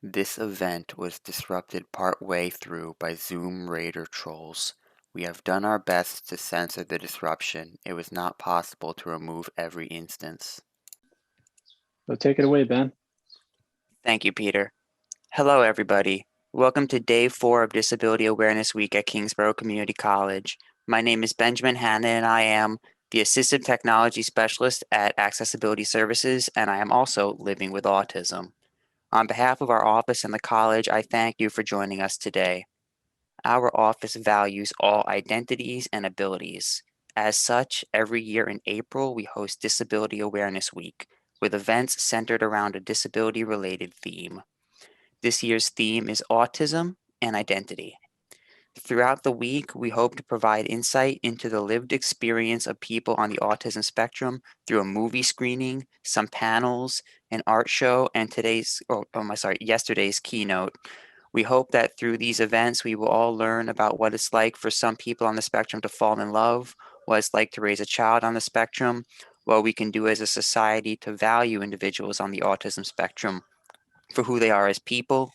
This event was disrupted partway through by Zoom Raider trolls. We have done our best to censor the disruption. It was not possible to remove every instance. So take it away, Ben. Thank you, Peter. Hello, everybody. Welcome to Day 4 of Disability Awareness Week at Kingsborough Community College. My name is Benjamin Hanna, and I am the Assistive Technology Specialist at Accessibility Services, and I am also living with autism. On behalf of our office and the college, I thank you for joining us today. Our office values all identities and abilities. As such, every year in April, we host Disability Awareness Week, with events centered around a disability-related theme. This year's theme is autism and identity. Throughout the week, we hope to provide insight into the lived experience of people on the autism spectrum through a movie screening, some panels, an art show, and yesterday's keynote. We hope that through these events, we will all learn about what it's like for some people on the spectrum to fall in love, what it's like to raise a child on the spectrum, what we can do as a society to value individuals on the autism spectrum for who they are as people,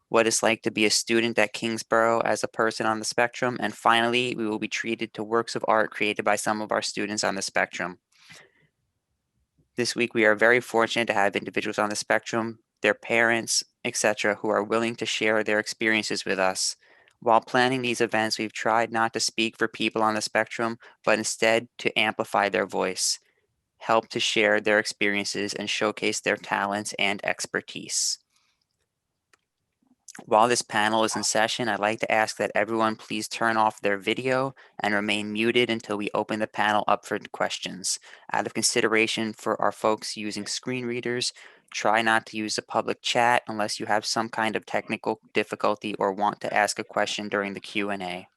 what it's like to be a student at Kingsborough as a person on the spectrum, and finally, we will be treated to works of art created by some of our students on the spectrum. This week, we are very fortunate to have individuals on the spectrum, their parents, etc., who are willing to share their experiences with us. While planning these events, we've tried not to speak for people on the spectrum, but instead to amplify their voice, help to share their experiences, and showcase their talents and expertise. While this panel is in session, I'd like to ask that everyone please turn off their video and remain muted until we open the panel up for questions. Out of consideration for our folks using screen readers, try not to use the public chat unless you have some kind of technical difficulty or want to ask a question during the Q&A.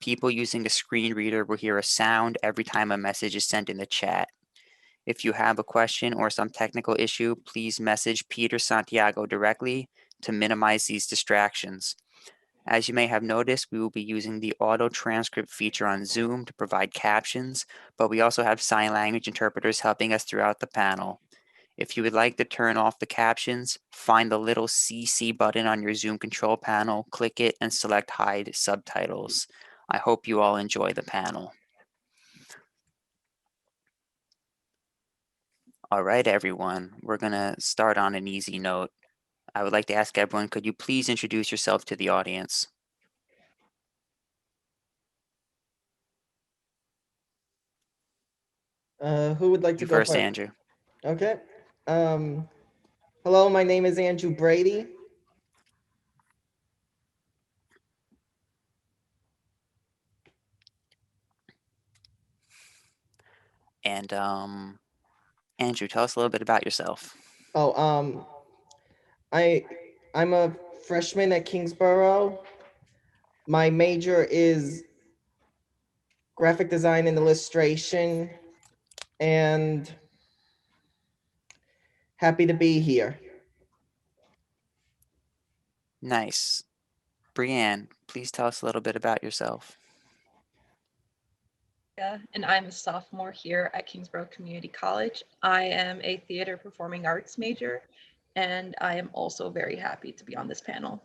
People using a screen reader will hear a sound every time a message is sent in the chat. If you have a question or some technical issue, please message Peter Santiago directly to minimize these distractions. As you may have noticed, we will be using the auto transcript feature on Zoom to provide captions, but we also have sign language interpreters helping us throughout the panel. If you would like to turn off the captions, find the little CC button on your Zoom control panel, click it, and select Hide Subtitles. I hope you all enjoy the panel. All right, everyone, we're going to start on an easy note. I would like to ask everyone, could you please introduce yourself to the audience? Who would like to You go first, first? Andrew. Okay. Hello, my name is Andrew Brady. And Andrew, tell us a little bit about yourself. Oh, I'm a freshman at Kingsborough. My major is graphic design and illustration, and happy to be here. Nice. Brianne, please tell us a little bit about yourself. Yeah, and I'm a sophomore here at Kingsborough Community College. I am a theater performing arts major, and I am also very happy to be on this panel.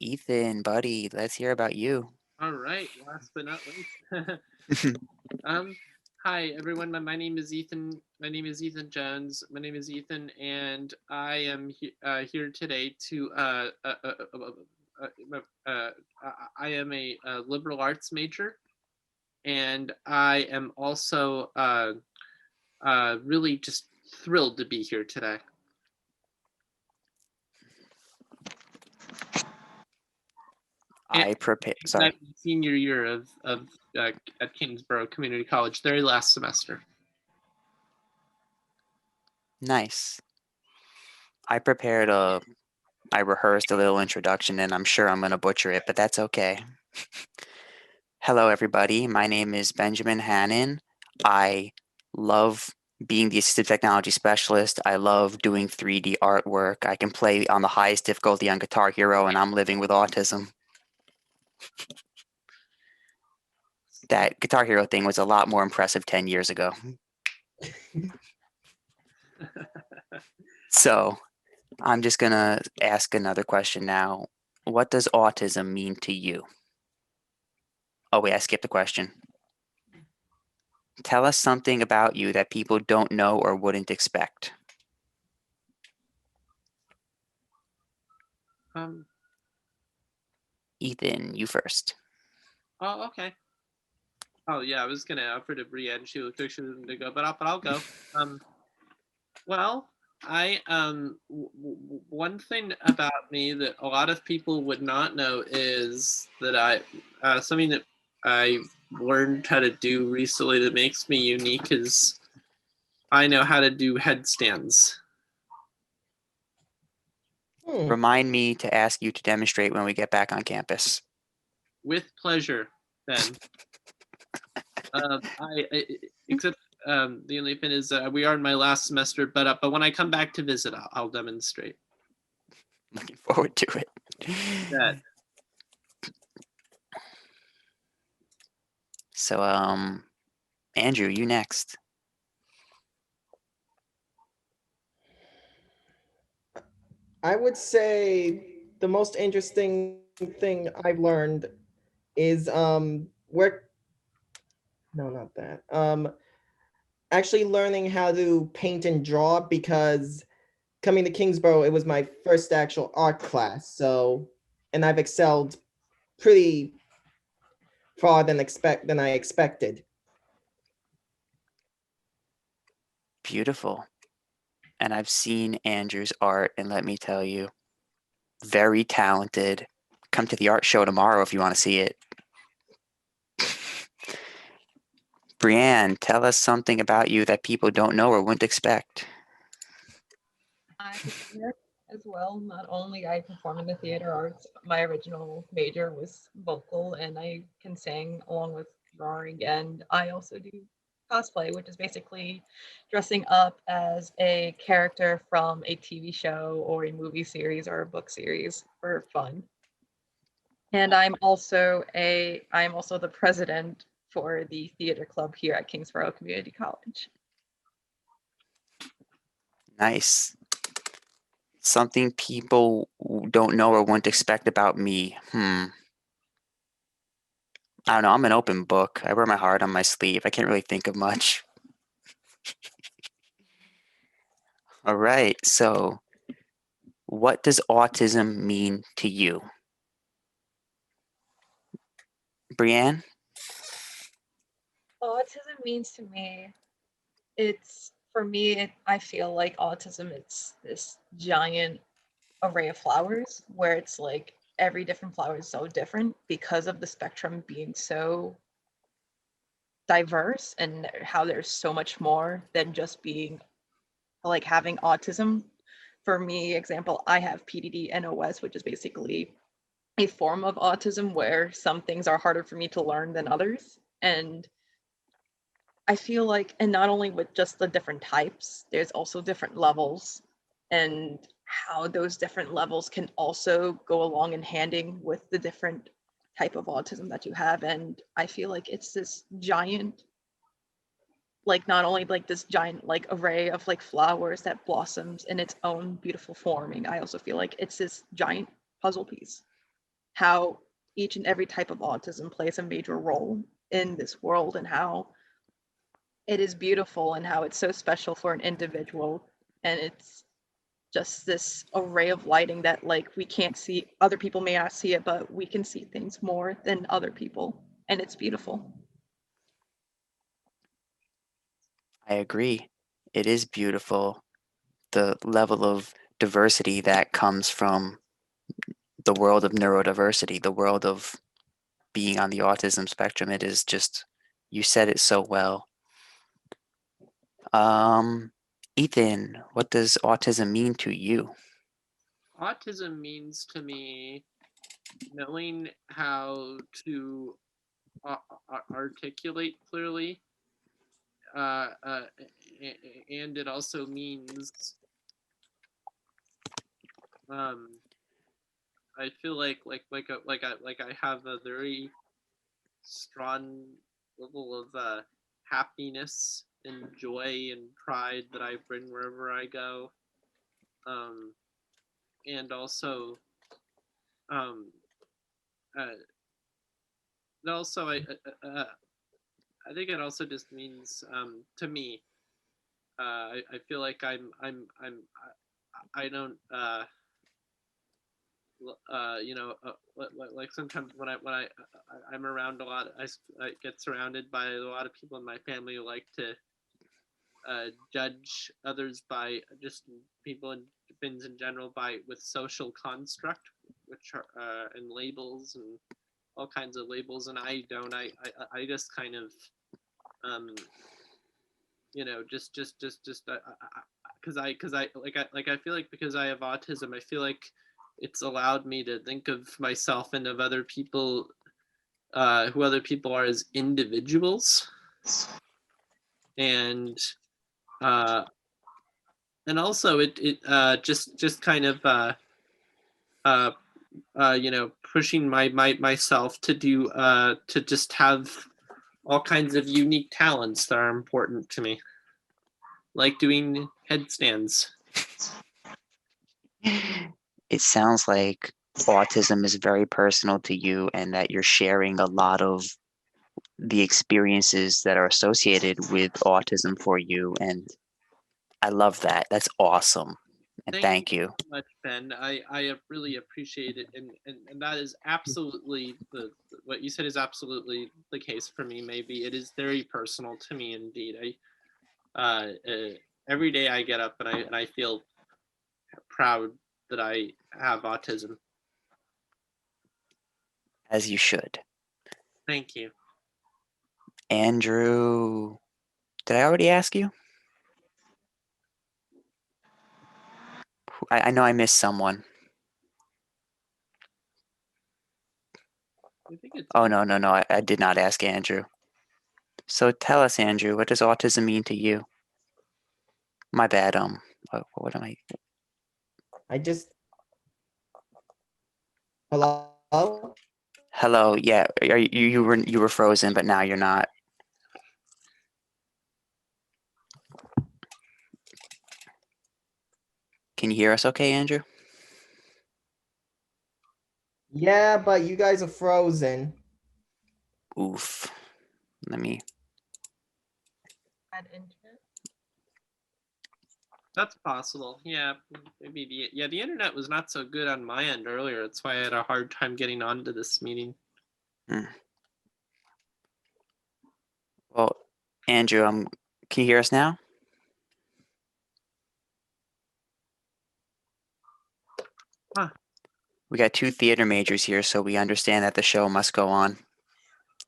Ethan, buddy, let's hear about you. All right, last but not least. Hi everyone. My name is Ethan. My name is Ethan Jones. My name is Ethan, and I am here today to. I am a liberal arts major, and I am also really just thrilled to be here today. Sorry. Senior year of at Kingsborough Community College, very last semester. Nice. I rehearsed a little introduction, and I'm sure I'm going to butcher it, but that's okay. Hello, everybody. My name is Benjamin Hannon. I love being the assistive technology specialist. I love doing 3D artwork. I can play on the highest difficulty on Guitar Hero, and I'm living with autism. That Guitar Hero thing was a lot more impressive 10 years ago. So I'm just gonna ask another question now. What does autism mean to you? Oh wait, I skipped the question. Tell us something about you that people don't know or wouldn't expect. Um. Ethan, you first. Oh, okay. Oh yeah, I was gonna offer to Brienne. She looked like she was going to go, but I'll go. Um. Well, one thing about me that a lot of people would not know is that something that I learned how to do recently that makes me unique is I know how to do headstands. Hmm. Remind me to ask you to demonstrate when we get back on campus. With pleasure, Ben. Except the only thing is we are in my last semester, but when I come back to visit, I'll demonstrate. Looking forward to it. That So, Andrew, you next. I would say the most interesting thing I've learned is where no, not that. Actually learning how to paint and draw because coming to Kingsborough, it was my first actual art class. So, and I've excelled pretty far than I expected. Beautiful. And I've seen Andrew's art, and let me tell you, very talented. Come to the art show tomorrow if you want to see it. Brienne, tell us something about you that people don't know or wouldn't expect. I'm a singer as well. Not only I perform in the theater arts, my original major was vocal, and I can sing along with drawing. And I also do cosplay, which is basically dressing up as a character from a TV show or a movie series or a book series for fun. And I'm also the president for the theater club here at Kingsborough Community College. Nice. Something people don't know or wouldn't expect about me. I don't know. I'm an open book. I wear my heart on my sleeve. I can't really think of much. All right. So, what does autism mean to you? Brienne? Autism means to me, it's for me, I feel like autism, it's this giant array of flowers where it's like every different flower is so different because of the spectrum being so diverse and how there's so much more than just being like having autism. For me, example, I have PDD NOS, which is basically a form of autism where some things are harder for me to learn than others. And I feel like, and not only with just the different types, there's also different levels, and how those different levels can also go along in handing with the different type of autism that you have. And I feel like it's this giant, like not only like this giant like array of like flowers that blossoms in its own beautiful forming, I also feel like it's this giant puzzle piece. How each and every type of autism plays a major role in this world, and how it is beautiful and how it's so special for an individual, and it's just this array of lighting that like we can't see, other people may not see it, but we can see things more than other people, and it's beautiful. I agree. It is beautiful. The level of diversity that comes from the world of neurodiversity, the world of being on the autism spectrum. It is just, you said it so well. Um, Ethan, what does autism mean to you? autism means to me knowing how to articulate clearly, and it also means um, I feel like I have a very strong level of happiness and joy and pride that I bring wherever I go. and also and also I think it also just means to me I feel like I don't like sometimes I'm around a lot. I get surrounded by a lot of people in my family who like to judge others by just people and things in general by with social construct, which are and labels and all kinds of labels, and I don't. I just kind of just because I feel like because I have autism, I feel like it's allowed me to think of myself and of other people who other people are as individuals, and uh, also it just kind of uh, pushing myself to do to just have all kinds of unique talents that are important to me, like doing headstands. It sounds like autism is very personal to you and that you're sharing a lot of the experiences that are associated with autism for you. And I love that. That's awesome. And Thank thank you. so much, Ben. I really appreciate it, and that is absolutely what you said is absolutely the case for me. Maybe it is very personal to me indeed. Every day I get up and I feel proud that I have autism. As you should. Thank you. Andrew, did I already ask you? I know I missed someone. I think it's Oh, no. I did not ask Andrew. So tell us, Andrew, what does autism mean to you? My bad. What am I? I just hello. Hello. Yeah, you were frozen, but now you're not. Can you hear us okay, Andrew? Yeah, but you guys are frozen. Oof. Let me. Add internet. That's possible. Yeah, maybe the internet was not so good on my end earlier. That's why I had a hard time getting onto this meeting. Well, Andrew, can you hear us now? Huh. We got 2 theater majors here, so we understand that the show must go on.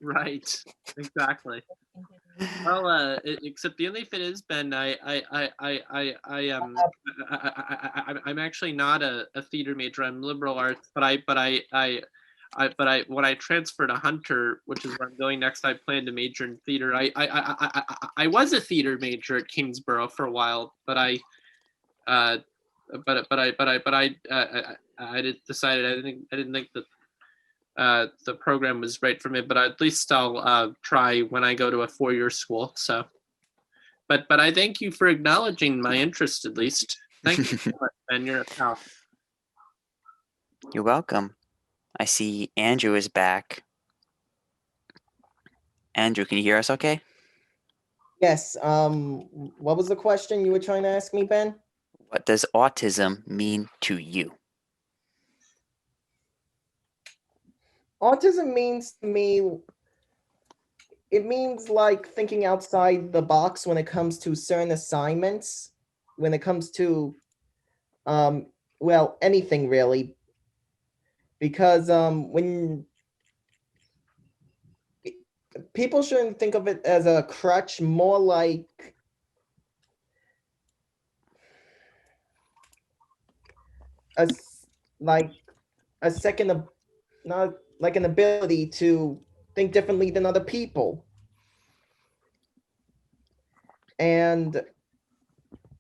Right. Exactly. Well, except the only thing is, Ben, I'm actually not a theater major. I'm liberal arts, but when I transfer to Hunter, which is where I'm going next, I plan to major in theater. I was a theater major at Kingsborough for a while, but I decided I didn't think that the program was right for me, but at least I'll try when I go to a 4-year school. So, but I thank you for acknowledging my interest at least. Thank you so much, Ben. You're a pal. You're welcome. I see Andrew is back. Andrew, can you hear us okay? Yes. What was the question you were trying to ask me, Ben? What does autism mean to you? Autism means to me, it means like thinking outside the box when it comes to certain assignments, when it comes to well, anything really. Because when people shouldn't think of it as a crutch, more like like a second of not like an ability to think differently than other people. And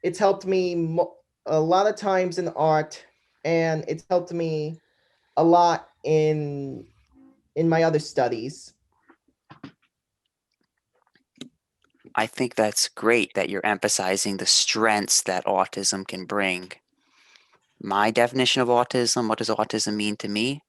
it's helped me a lot of times in art, and it's helped me a lot in my other studies. I think that's great that you're emphasizing the strengths that autism can bring. My definition of autism, what does autism mean to me?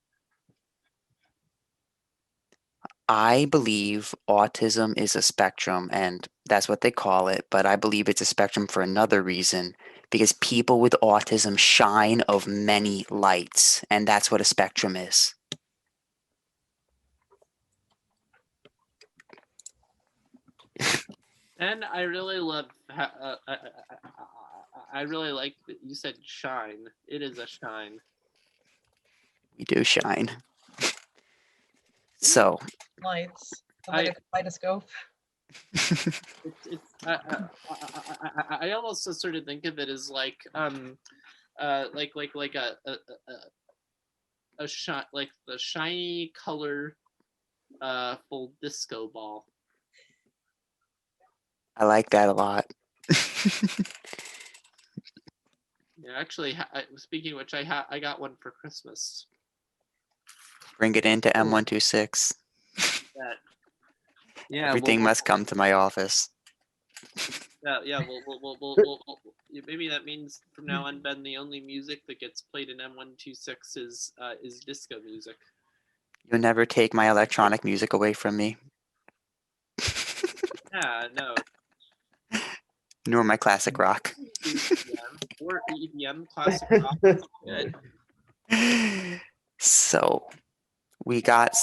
I believe autism is a spectrum, and that's what they call it, but I believe it's a spectrum for another reason, because people with autism shine of many lights, and that's what a spectrum is. And I really love. I really like that you said shine. It is a shine. We do shine. So, Lights. I- Like a kaleidoscope. It's I almost sort of think of it as like like a shine, like the shiny color full disco ball. I like that a lot. Yeah, actually, speaking of which, I got one for Christmas. Bring it into M126. That yeah, Everything must come to my office. yeah. Maybe that means from now on, Ben, the only music that gets played in M126 is disco music. You'll never take my electronic music away from me, Yeah, no. nor my classic rock. Or EDM, classic rock. Good. So, we got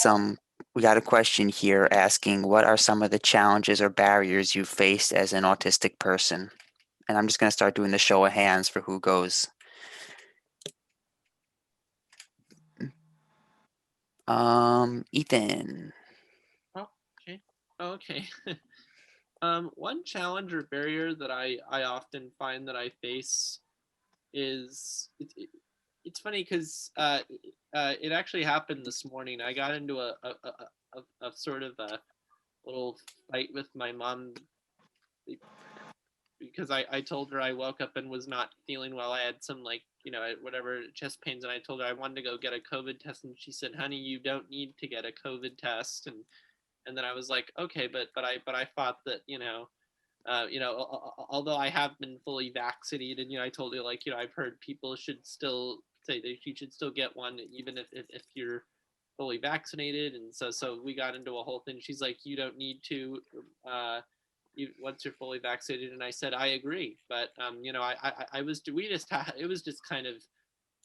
a question here asking what are some of the challenges or barriers you've faced as an autistic person? And I'm just going to start doing the show of hands for who goes. Ethan. Okay. One challenge or barrier that I often find that I face is it's funny because it actually happened this morning. I got into a sort of a little fight with my mom because I told her I woke up and was not feeling well. I had some like whatever chest pains, and I told her I wanted to go get a COVID test, and she said, "Honey, you don't need to get a COVID test." And then I was like, "Okay, but I thought that although I have been fully vaccinated, I told you like I've heard people should still say that you should still get one even if you're fully vaccinated." And so we got into a whole thing. She's like, "You don't need to." Once you're fully vaccinated, and I said I agree, but I was we just it was just kind of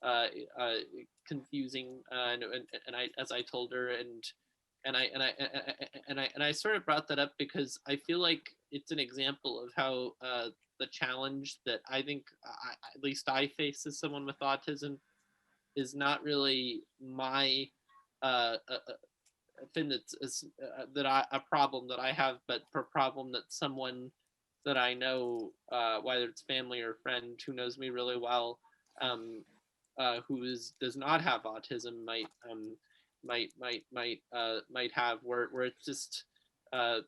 uh, uh, confusing, and I as I told her, and I sort of brought that up because I feel like it's an example of how the challenge that I think at least I face as someone with autism is not really my thing that's that a problem that I have, but a problem that someone that I know, whether it's family or friend who knows me really well, um, does not have autism might have, where it's just uh,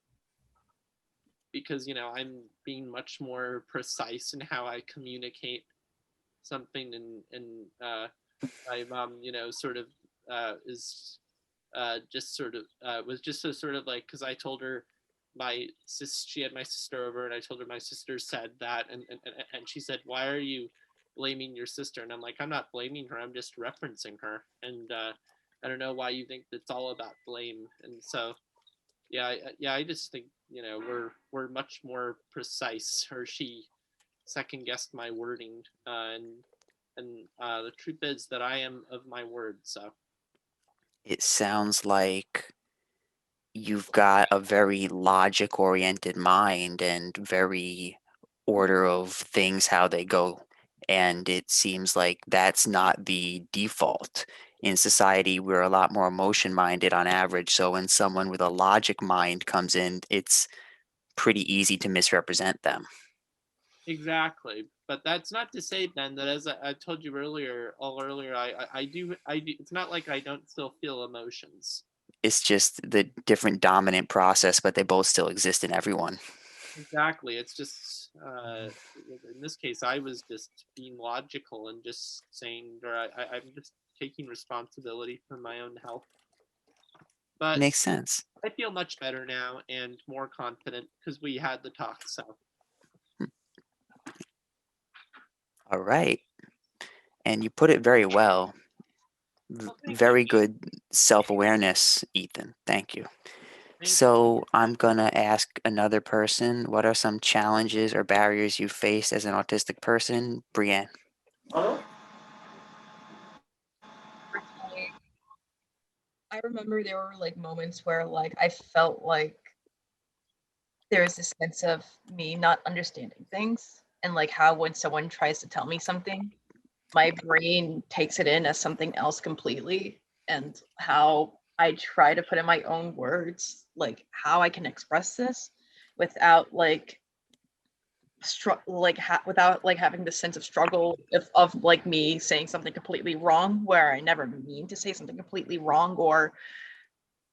because I'm being much more precise in how I communicate something, and my mom sort of is just sort of was just so sort of like, because I told her she had my sister over, and I told her my sister said that, and she said, "Why are you blaming your sister?" And I'm like, "I'm not blaming her, I'm just referencing her." And I don't know why you think it's all about blame. And so I just think we're much more precise, or she second guessed my wording, and the truth is that I am of my word. So It sounds like you've got a very logic oriented mind and very order of things how they go. And it seems like that's not the default. In society, we're a lot more emotion minded on average. So when someone with a logic mind comes in, it's pretty easy to misrepresent them. exactly, but that's not to say, Ben, that as I told you earlier, I do. It's not like I don't still feel emotions. It's just the different dominant process, but they both still exist in everyone. Exactly. It's just in this case, I was just being logical and just saying, or I'm just taking responsibility for my own health. But Makes sense. I feel much better now and more confident because we had the talk. So All right. And you put it very well. Oh, thank Very you. good self-awareness, Ethan. Thank you. Thank you. So I'm gonna ask another person, what are some challenges or barriers you faced as an autistic person? Brienne. Personally, I remember there were like moments where like I felt like there was this sense of me not understanding things and like how when someone tries to tell me something, my brain takes it in as something else completely, and how I try to put in my own words like how I can express this without like without like having the sense of struggle of like me saying something completely wrong where I never mean to say something completely wrong, or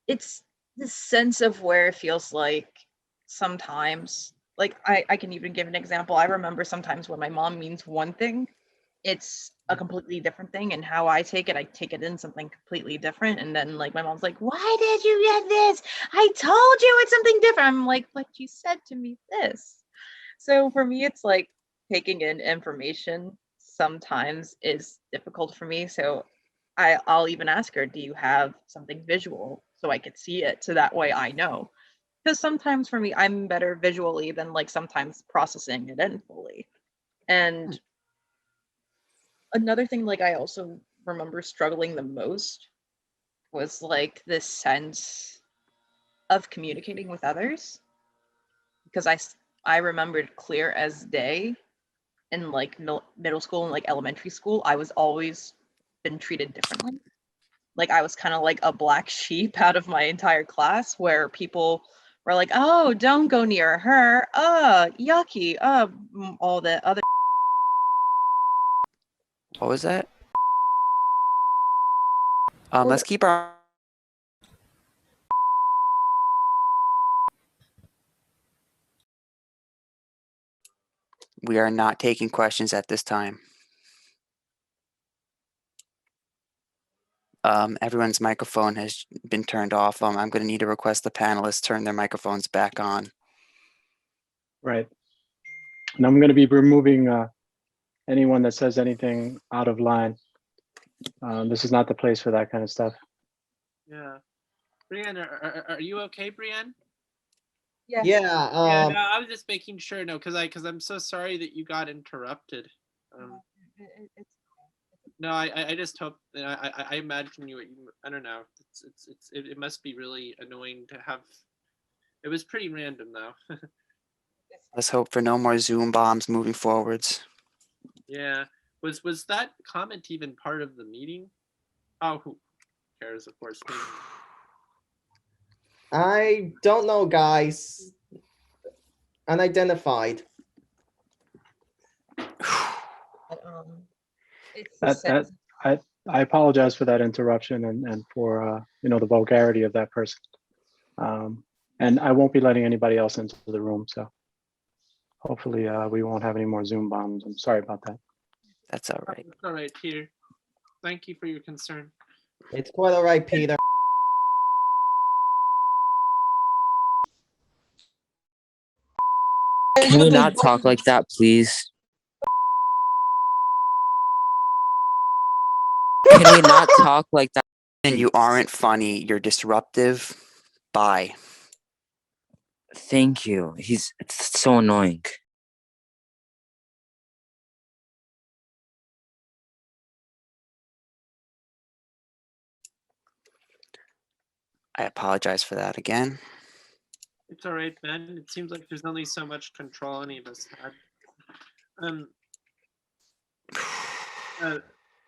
it's this sense of where it feels like sometimes like I can even give an example. I remember sometimes when my mom means one thing, it's a completely different thing, and how I take it in something completely different, and then like my mom's like, why did you get this? I told you it's something different. I'm like, but you said to me this. So for me it's like taking in information sometimes is difficult for me. So I'll even ask her, do you have something visual so I could see it so that way I know? Because sometimes for me, I'm better visually than like sometimes processing it in fully. And another thing, like I also remember struggling the most was like this sense of communicating with others. Because I remembered clear as day in like middle school and like elementary school, I was always been treated differently. Like I was kind of like a black sheep out of my entire class where people were like, oh, don't go near her. Yucky. All the other. What was that? Let's keep our We are not taking questions at this time. Everyone's microphone has been turned off. I'm going to need to request the panelists turn their microphones back on. Right. And I'm going to be removing anyone that says anything out of line. This is not the place for that kind of stuff. Yeah. Brienne, are you okay, Brienne? Yeah. Yeah. Yeah, no, I was just making sure. No, because I'm so sorry that you got interrupted. It's No, I just hope that I imagine you. I don't know. It must be really annoying to have. It was pretty random though. Let's hope for no more Zoom bombs moving forwards. Yeah. Was that comment even part of the meeting? Oh, who cares? Of course. Maybe. I don't know, guys. Unidentified. it's the That sense. I apologize for that interruption and for the vulgarity of that person. And I won't be letting anybody else into the room. So hopefully we won't have any more Zoom bombs. I'm sorry about that. That's all right. It's all right, Peter. Thank you for your concern. It's quite all right, Peter. Can we not talk like that, please? Can we not talk like that? And you aren't funny. You're disruptive. Bye. Thank you. It's so annoying. I apologize for that again. It's all right, Ben. It seems like there's only so much control any of us had.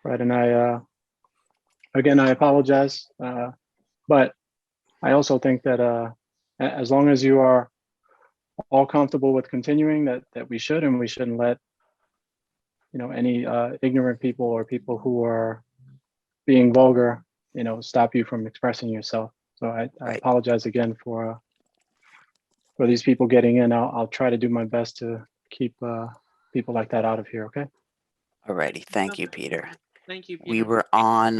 Right. And again, I apologize. But I also think that as long as you are all comfortable with continuing, that we should, and we shouldn't let any ignorant people or people who are being vulgar stop you from expressing yourself. So I Right. apologize again for these people getting in. I'll try to do my best to keep people like that out of here. Okay. Alrighty. Thank you, Peter. Thank you, Peter. We were on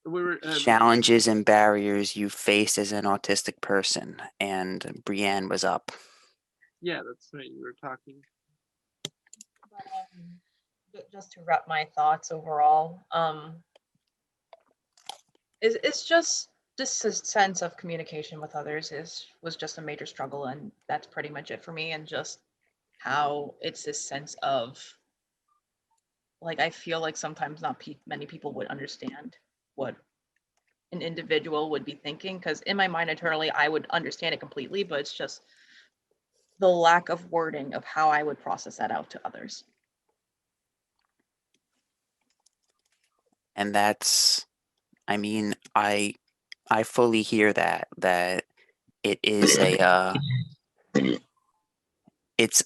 We were challenges and barriers you faced as an autistic person, and Brienne was up. yeah, that's right. You were talking. just to wrap my thoughts overall, it's just this sense of communication with others was just a major struggle, and that's pretty much it for me. And just how it's this sense of like I feel like sometimes not many people would understand what an individual would be thinking, because in my mind internally I would understand it completely, but it's just the lack of wording of how I would process that out to others. And that's, I mean, I fully hear that it is it's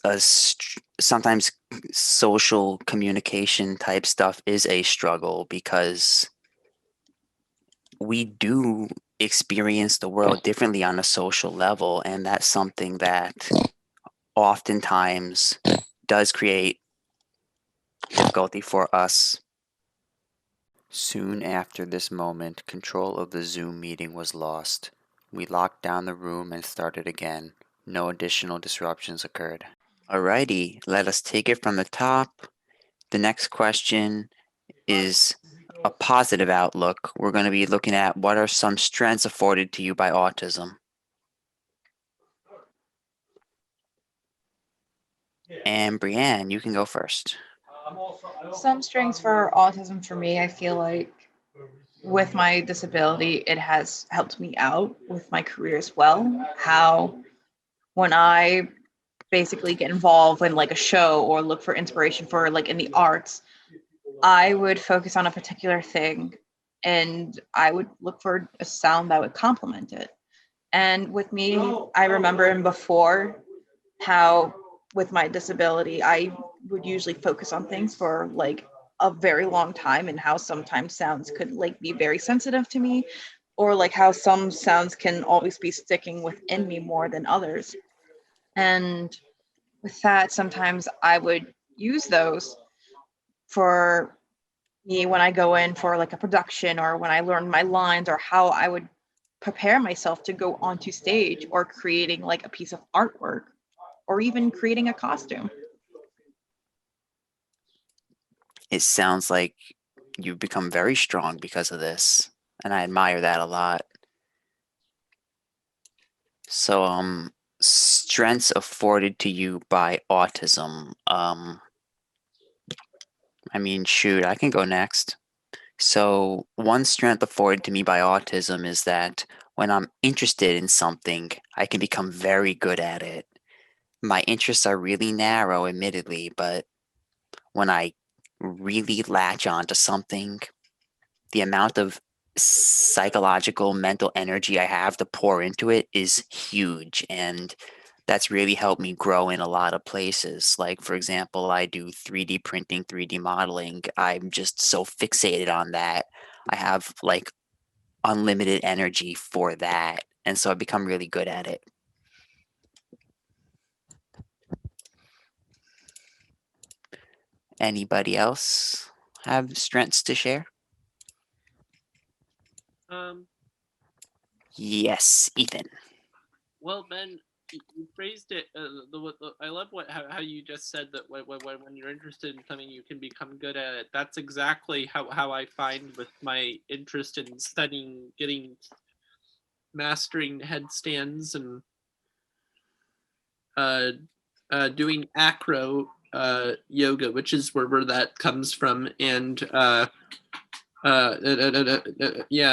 sometimes social communication type stuff is a struggle because we do experience the world differently on a social level, and that's something that oftentimes does create difficulty for us. Soon after this moment, control of the Zoom meeting was lost. We locked down the room and started again. No additional disruptions occurred. Alrighty, let us take it from the top. The next question is a positive outlook. We're going to be looking at what are some strengths afforded to you by autism. And Brianne, you can go first. Some strengths for autism for me, I feel like with my disability, it has helped me out with my career as well. How when I basically get involved in like a show or look for inspiration for like in the arts, I would focus on a particular thing and I would look for a sound that would complement it. And with me, I remember before how with my disability, I would usually focus on things for like a very long time, and how sometimes sounds could like be very sensitive to me, or like how some sounds can always be sticking within me more than others. And with that, sometimes I would use those for me when I go in for like a production, or when I learn my lines, or how I would prepare myself to go onto stage, or creating like a piece of artwork, or even creating a costume. It sounds like you've become very strong because of this, and I admire that a lot. So, strengths afforded to you by autism. I mean, shoot, I can go next. So, one strength afforded to me by autism is that when I'm interested in something, I can become very good at it. My interests are really narrow, admittedly, but when I really latch on to something, the amount of psychological mental energy I have to pour into it is huge, and that's really helped me grow in a lot of places. Like, for example, I do 3D printing, 3D modeling. I'm just so fixated on that. I have like unlimited energy for that, and so I've become really good at it. Anybody else have strengths to share? Um, Yes, Ethan. well, Ben, you phrased it. I love how you just said that when you're interested in something, you can become good at it. That's exactly how I find with my interest in studying, mastering headstands and uh, doing acro yoga, which is where that comes from. And yeah,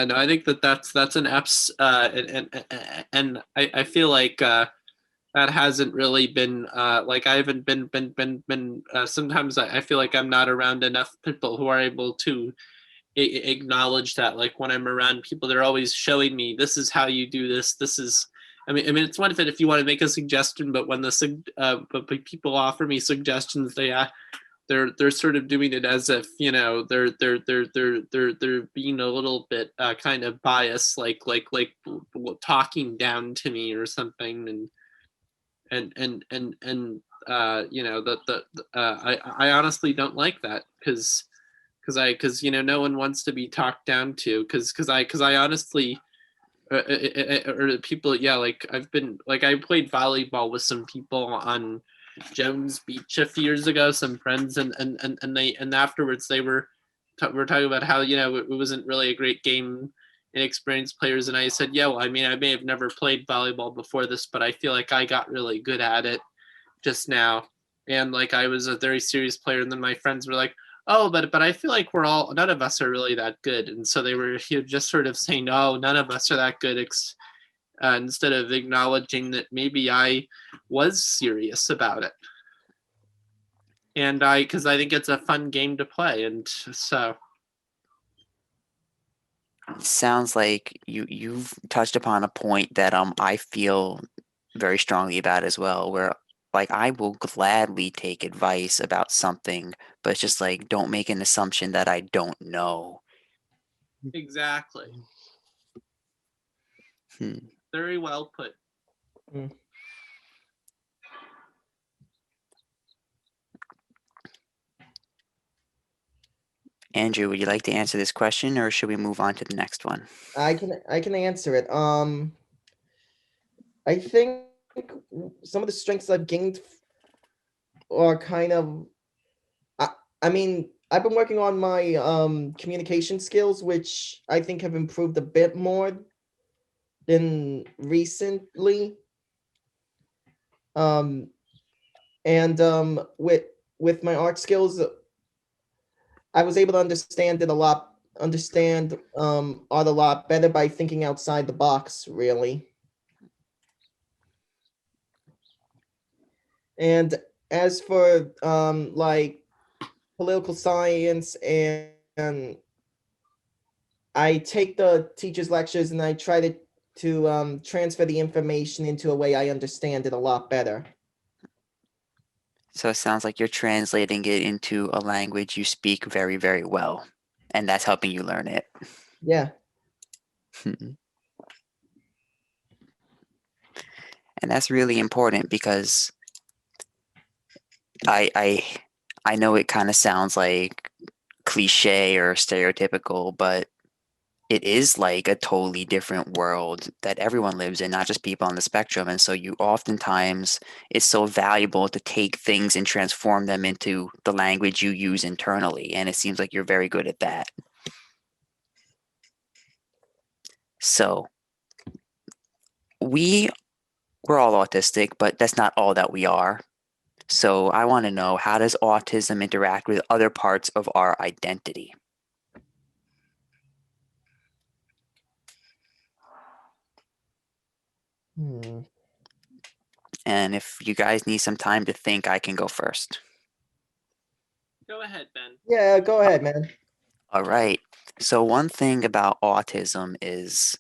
no, I think that's an apps, and I feel like that hasn't really been like I haven't been sometimes I feel like I'm not around enough people who are able to acknowledge that. Like when I'm around people, they're always showing me this is how you do this. This is I mean, it's one thing if you want to make a suggestion, but when but people offer me suggestions, they're sort of doing it as if they're being a little bit kind of biased, like talking down to me or something, and I honestly don't like that because no one wants to be talked down to because I honestly or people, yeah, like I've been like I played volleyball with some people on Jones Beach a few years ago. Some friends and afterwards we were talking about how it wasn't really a great game, inexperienced players, and I said, yeah, well, I mean, I may have never played volleyball before this, but I feel like I got really good at it just now, and like I was a very serious player, and then my friends were like, oh, but I feel like none of us are really that good, and so they were just sort of saying, oh, none of us are that good, instead of acknowledging that maybe I was serious about it, and because I think it's a fun game to play, and so. Sounds like you've touched upon a point that I feel very strongly about as well, where like I will gladly take advice about something, but it's just like don't make an assumption that I don't know. Exactly. Very well put. Andrew, would you like to answer this question, or should we move on to the next one? I can answer it. I think some of the strengths I've gained are kind of, I mean, I've been working on my communication skills, which I think have improved a bit more than recently. With my art skills, I was able to understand art a lot better by thinking outside the box, really. And as for like political science, and I take the teacher's lectures and I try to transfer the information into a way I understand it a lot better. So it sounds like you're translating it into a language you speak very, very well, and that's helping you learn it. Yeah. And that's really important because I know it kind of sounds like cliche or stereotypical, but it is like a totally different world that everyone lives in, not just people on the spectrum. And so you oftentimes, it's so valuable to take things and transform them into the language you use internally. And it seems like you're very good at that. So we're all autistic, but that's not all that we are. So I want to know, how does autism interact with other parts of our identity? And if you guys need some time to think, I can go first. Go ahead, Ben. Yeah, go ahead, man. All right. So one thing about autism is,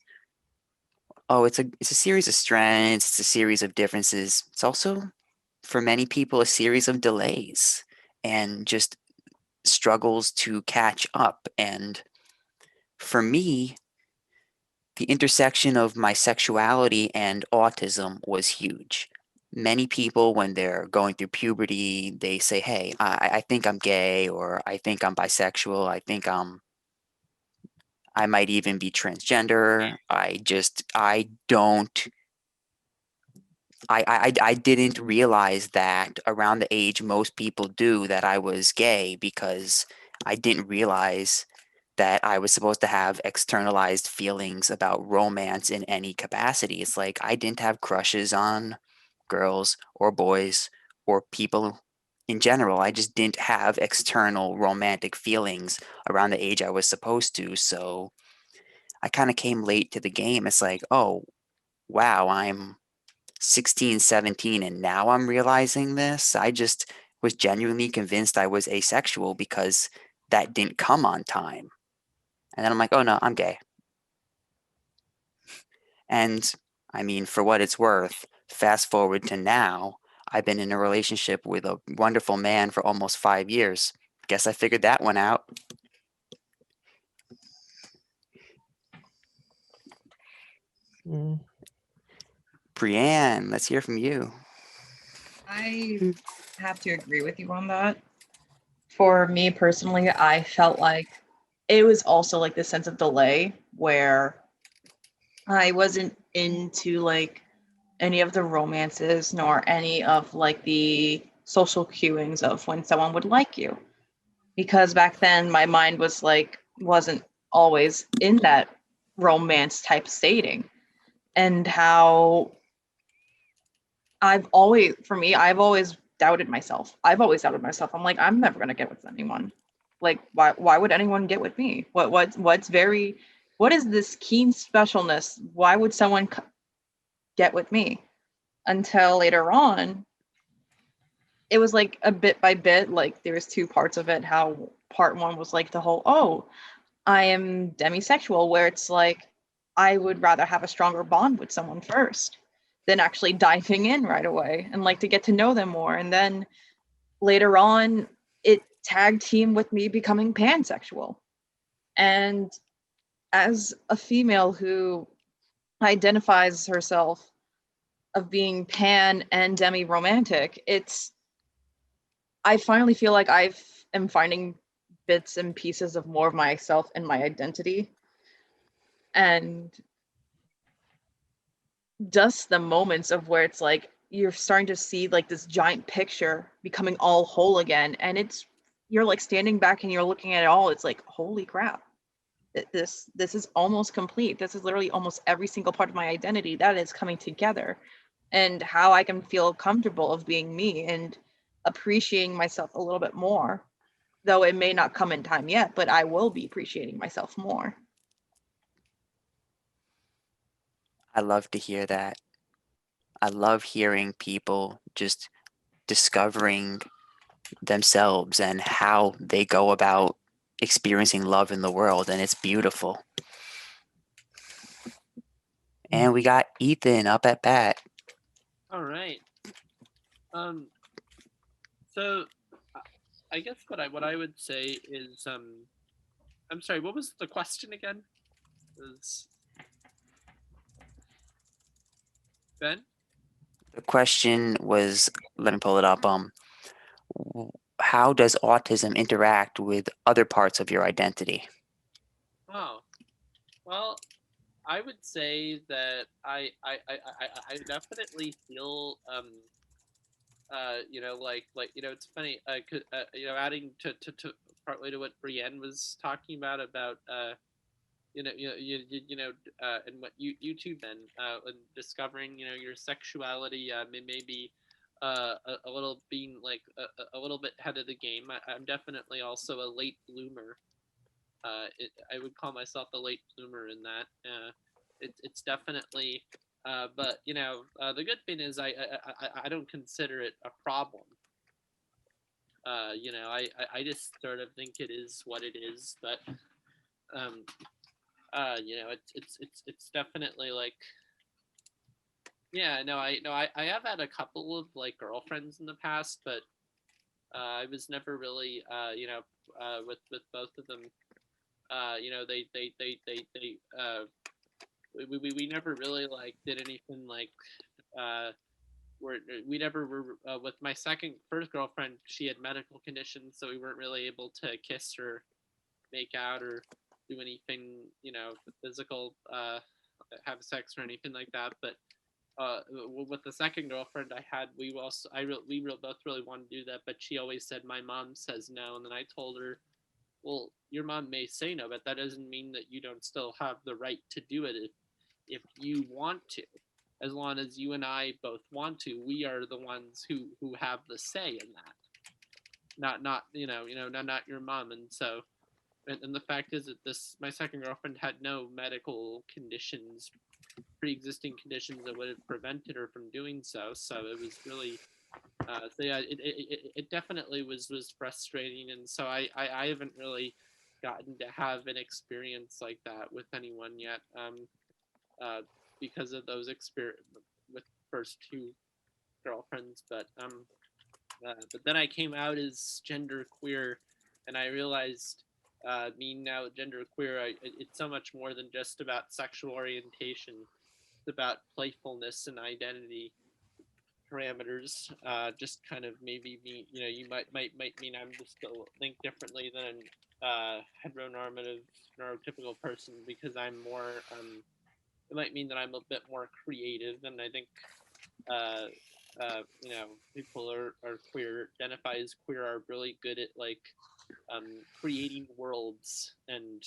it's a series of strengths, it's a series of differences. It's also, for many people, a series of delays and just struggles to catch up. And for me, the intersection of my sexuality and autism was huge. Many people, when they're going through puberty, they say, hey, I think I'm gay, or I think I'm bisexual, I might even be transgender. I didn't realize that around the age most people do that I was gay, because I didn't realize that I was supposed to have externalized feelings about romance in any capacity. It's like I didn't have crushes on girls or boys or people in general. I just didn't have external romantic feelings around the age I was supposed to. So I kind of came late to the game. It's like, oh, wow, I'm 16, 17, and now I'm realizing this. I just was genuinely convinced I was asexual because that didn't come on time. And then I'm like, oh no, I'm gay. And I mean, for what it's worth, fast forward to now, I've been in a relationship with a wonderful man for almost 5 years. Guess I figured that one out. Brienne, let's hear from you. I have to agree with you on that. For me personally, I felt like it was also like this sense of delay where I wasn't into like any of the romances nor any of like the social cueings of when someone would like you. Because back then my mind was like, wasn't always in that romance type stating. And how I've always, for me, I've always doubted myself. I've always doubted myself. I'm like, I'm never gonna get with anyone. Like, why would anyone get with me? What is this keen specialness? Why would someone get with me? Until later on, it was like a bit by bit, like there was two parts of it. How part one was like the whole, oh, I am demisexual, where it's like I would rather have a stronger bond with someone first than actually diving in right away and like to get to know them more. And then later on, it tag team with me becoming pansexual. And as a female who identifies herself of being pan and demi romantic, I finally feel like am finding bits and pieces of more of myself and my identity. And just the moments of where it's like you're starting to see like this giant picture becoming all whole again, and you're like standing back and you're looking at it all, it's like, holy crap, this is almost complete. This is literally almost every single part of my identity that is coming together, and how I can feel comfortable of being me and appreciating myself a little bit more, though it may not come in time yet, but I will be appreciating myself more. I love to hear that. I love hearing people just discovering themselves and how they go about experiencing love in the world, and it's beautiful. And we got Ethan up at bat. All right. So I guess what I would say is I'm sorry, what was the question again? Is Ben? The question was, let me pull it up. How does autism interact with other parts of your identity? Oh, well, I would say that I definitely feel it's funny adding to partly to what Brienne was talking about and what you two Ben and discovering your sexuality maybe a little being like a little bit ahead of the game. I'm definitely also a late bloomer. I would call myself a late bloomer in that. It's definitely, but the good thing is I don't consider it a problem. I just sort of think it is what it is. But um, it's definitely like, yeah, no, I have had a couple of like girlfriends in the past, but I was never really with both of them. We never really like did anything like uh where we never were with my first girlfriend. She had medical conditions, so we weren't really able to kiss or make out or do anything physical, have sex or anything like that. But with the second girlfriend I had, we both really wanted to do that, but she always said my mom says no, and then I told her, well, your mom may say no, but that doesn't mean that you don't still have the right to do it if you want to. As long as you and I both want to, we are the ones who have the say in that. Not your mom. And so, and the fact is that my second girlfriend had no medical conditions, pre-existing conditions that would have prevented her from doing so. So it was really so yeah, it definitely was frustrating, and so I haven't really gotten to have an experience like that with anyone yet, because of those experience with first two girlfriends. But then I came out as gender queer, and I realized being now gender queer, it's so much more than just about sexual orientation. It's about playfulness and identity parameters. Just kind of maybe me, you might mean I'm just think differently than a heteronormative neurotypical person because I'm more. It might mean that I'm a bit more creative, and I think people are queer, identify as queer, are really good at like creating worlds and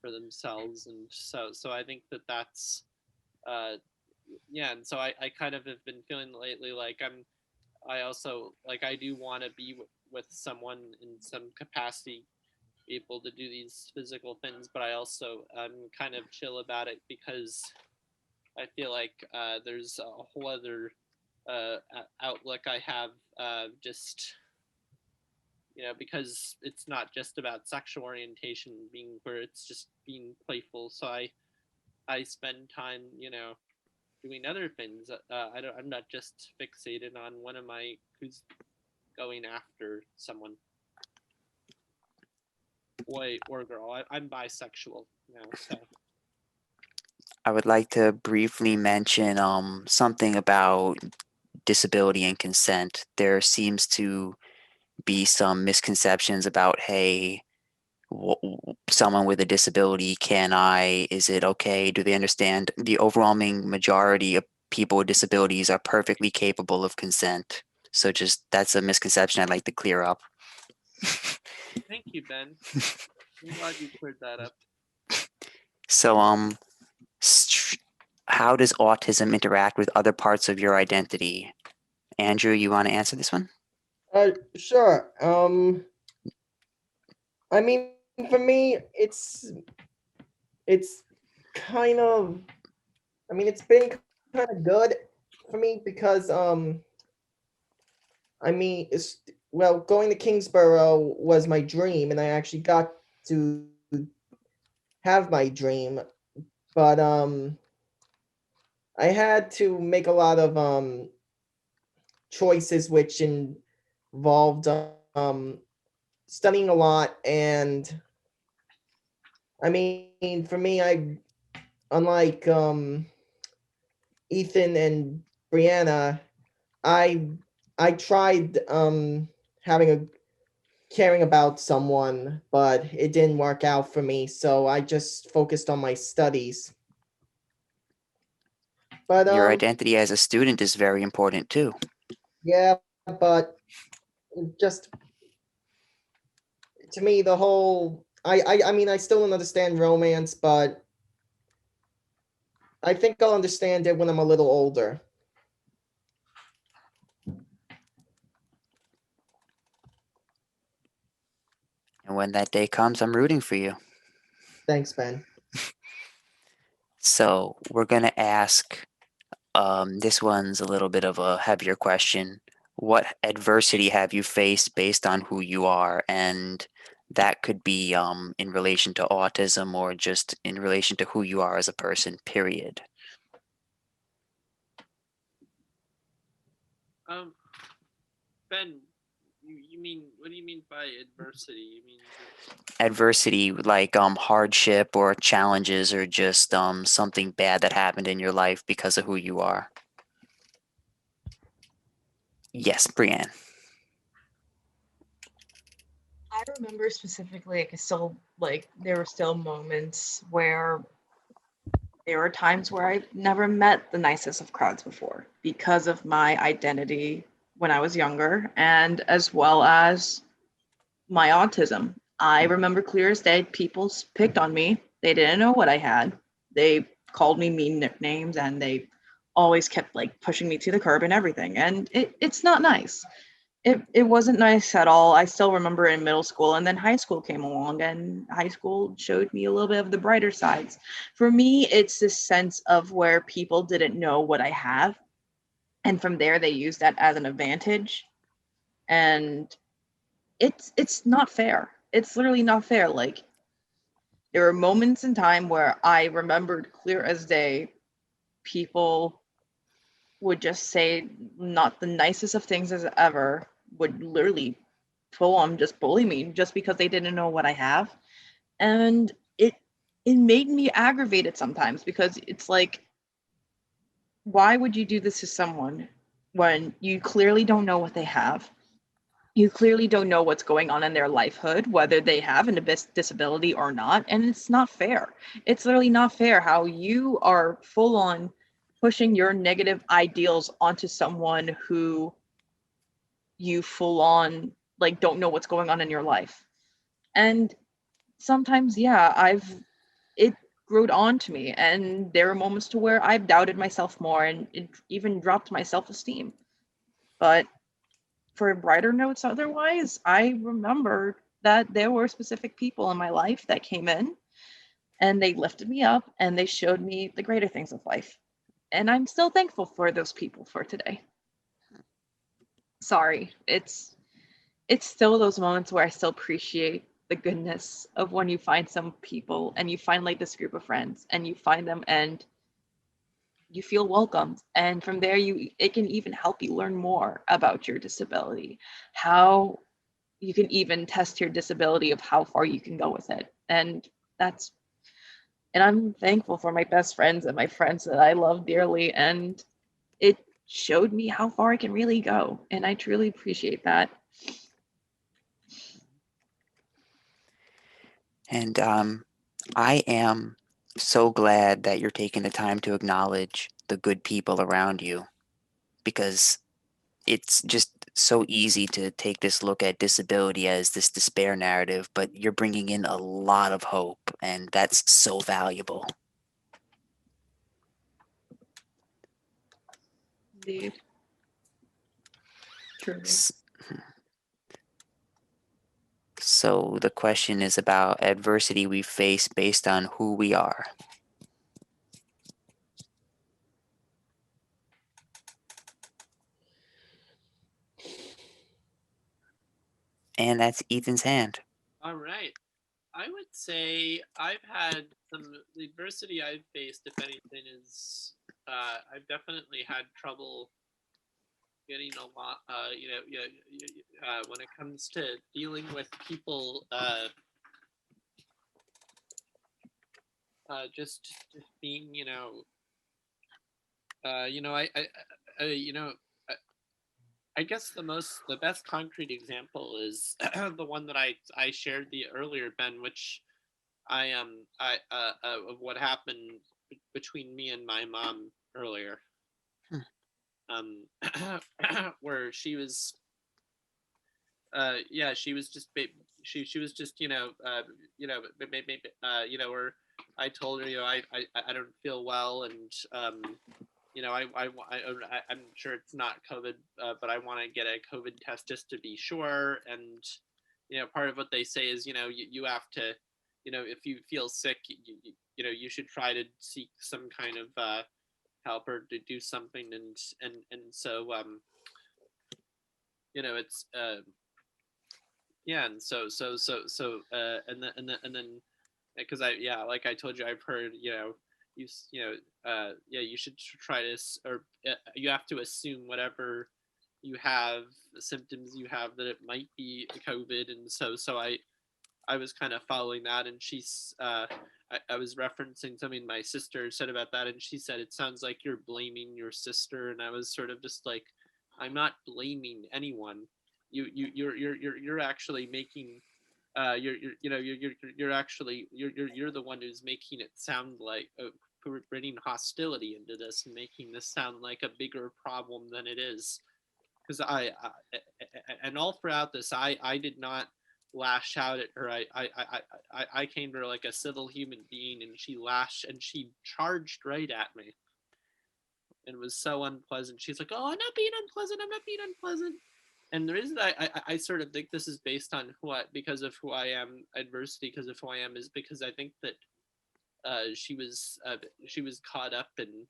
for themselves, and so I think that's uh, yeah, and so I kind of have been feeling lately like I also like I do want to be with someone in some capacity, able to do these physical things, but I also I'm kind of chill about it because I feel like there's a whole other outlook I have, just because it's not just about sexual orientation being queer, it's just being playful. So I spend time doing other things. I'm not just fixated on one of my who's going after someone, boy or girl. I'm bisexual now, so. I would like to briefly mention something about disability and consent. There seems to be some misconceptions about, hey, someone with a disability, is it okay? Do they understand? The overwhelming majority of people with disabilities are perfectly capable of consent. So just that's a misconception I'd like to clear up. Thank you, Ben. I'm glad you cleared that up. So how does autism interact with other parts of your identity? Andrew, you want to answer this one? Sure. I mean, for me, it's kind of. I mean, it's been kind of good for me because I mean, going to Kingsborough was my dream, and I actually got to have my dream, but I had to make a lot of choices which involved studying a lot, and I mean, for me, unlike Ethan and Brianna, I I tried having a caring about someone, but it didn't work out for me, so I just focused on my studies. But Your identity as a student is very important too. yeah, but just to me the whole I mean I still don't understand romance, but I think I'll understand it when I'm a little older. And when that day comes, I'm rooting for you. Thanks, Ben. So we're going to ask, this one's a little bit of a heavier question. What adversity have you faced based on who you are? And that could be in relation to autism or just in relation to who you are as a person, period. Um, Ben, you mean, what do you mean by adversity? You mean Adversity like hardship or challenges or just something bad that happened in your life because of who you are. Yes, Brianne. I remember specifically, there were still moments where there were times where I never met the nicest of crowds before because of my identity when I was younger, and as well as my autism. I remember clear as day, people picked on me. They didn't know what I had. They called me mean nicknames, and they always kept like pushing me to the curb and everything. And it's not nice. It wasn't nice at all. I still remember in middle school, and then high school came along, and high school showed me a little bit of the brighter sides. For me, it's this sense of where people didn't know what I have, and from there they use that as an advantage. And it's not fair. It's literally not fair. Like, there were moments in time where I remembered clear as day, people would just say not the nicest of things as ever, would literally full on just bully me just because they didn't know what I have. And it made me aggravated sometimes, because it's like, why would you do this to someone when you clearly don't know what they have? You clearly don't know what's going on in their lifehood, whether they have a disability or not. And it's not fair. It's literally not fair how you are full on pushing your negative ideals onto someone who you full on like don't know what's going on in your life. And sometimes, yeah, it growed on to me, and there were moments to where I've doubted myself more, and it even dropped my self-esteem. But for brighter notes otherwise, I remember that there were specific people in my life that came in and they lifted me up and they showed me the greater things of life. And I'm still thankful for those people for today. Sorry, it's still those moments where I still appreciate the goodness of when you find some people and you find like this group of friends and you find them and you feel welcomed, and from there you it can even help you learn more about your disability, how you can even test your disability of how far you can go with it. That's and I'm thankful for my best friends and my friends that I love dearly, and it showed me how far I can really go, and I truly appreciate that. And I am so glad that you're taking the time to acknowledge the good people around you, because it's just so easy to take this look at disability as this despair narrative, but you're bringing in a lot of hope, and that's so valuable. Indeed. Truly. S- So the question is about adversity we face based on who we are. And that's Ethan's hand. All right. I would say I've had the adversity I've faced, if anything, is I've definitely had trouble getting a lot. When it comes to dealing with people, just being, I, I guess the best concrete example is the one that I shared the earlier, Ben, which of what happened between me and my mom earlier, Hmm. um, where she was, yeah, she was just she was just maybe where I told her, I don't feel well, and I'm sure it's not COVID, but I want to get a COVID test just to be sure. And part of what they say is, you have to, if you feel sick, you should try to seek some kind of help or to do something. And so it's yeah, and and then because like I told you, I've heard, yeah, you should try to or you have to assume whatever you have, the symptoms you have, that it might be COVID. And so I was kind of following that, and I was referencing something my sister said about that, and she said, it sounds like you're blaming your sister. And I was sort of just like, I'm not blaming anyone. You're actually making you're actually you're the one who's making it sound like bringing hostility into this and making this sound like a bigger problem than it is. Because and all throughout this, I did not lash out at her. I came to her like a civil human being, and she charged right at me, and was so unpleasant. She's like, "Oh, I'm not being unpleasant. I'm not being unpleasant." And the reason I sort of think this is based on because of who I am, adversity because of who I am, is because I think that she was caught up in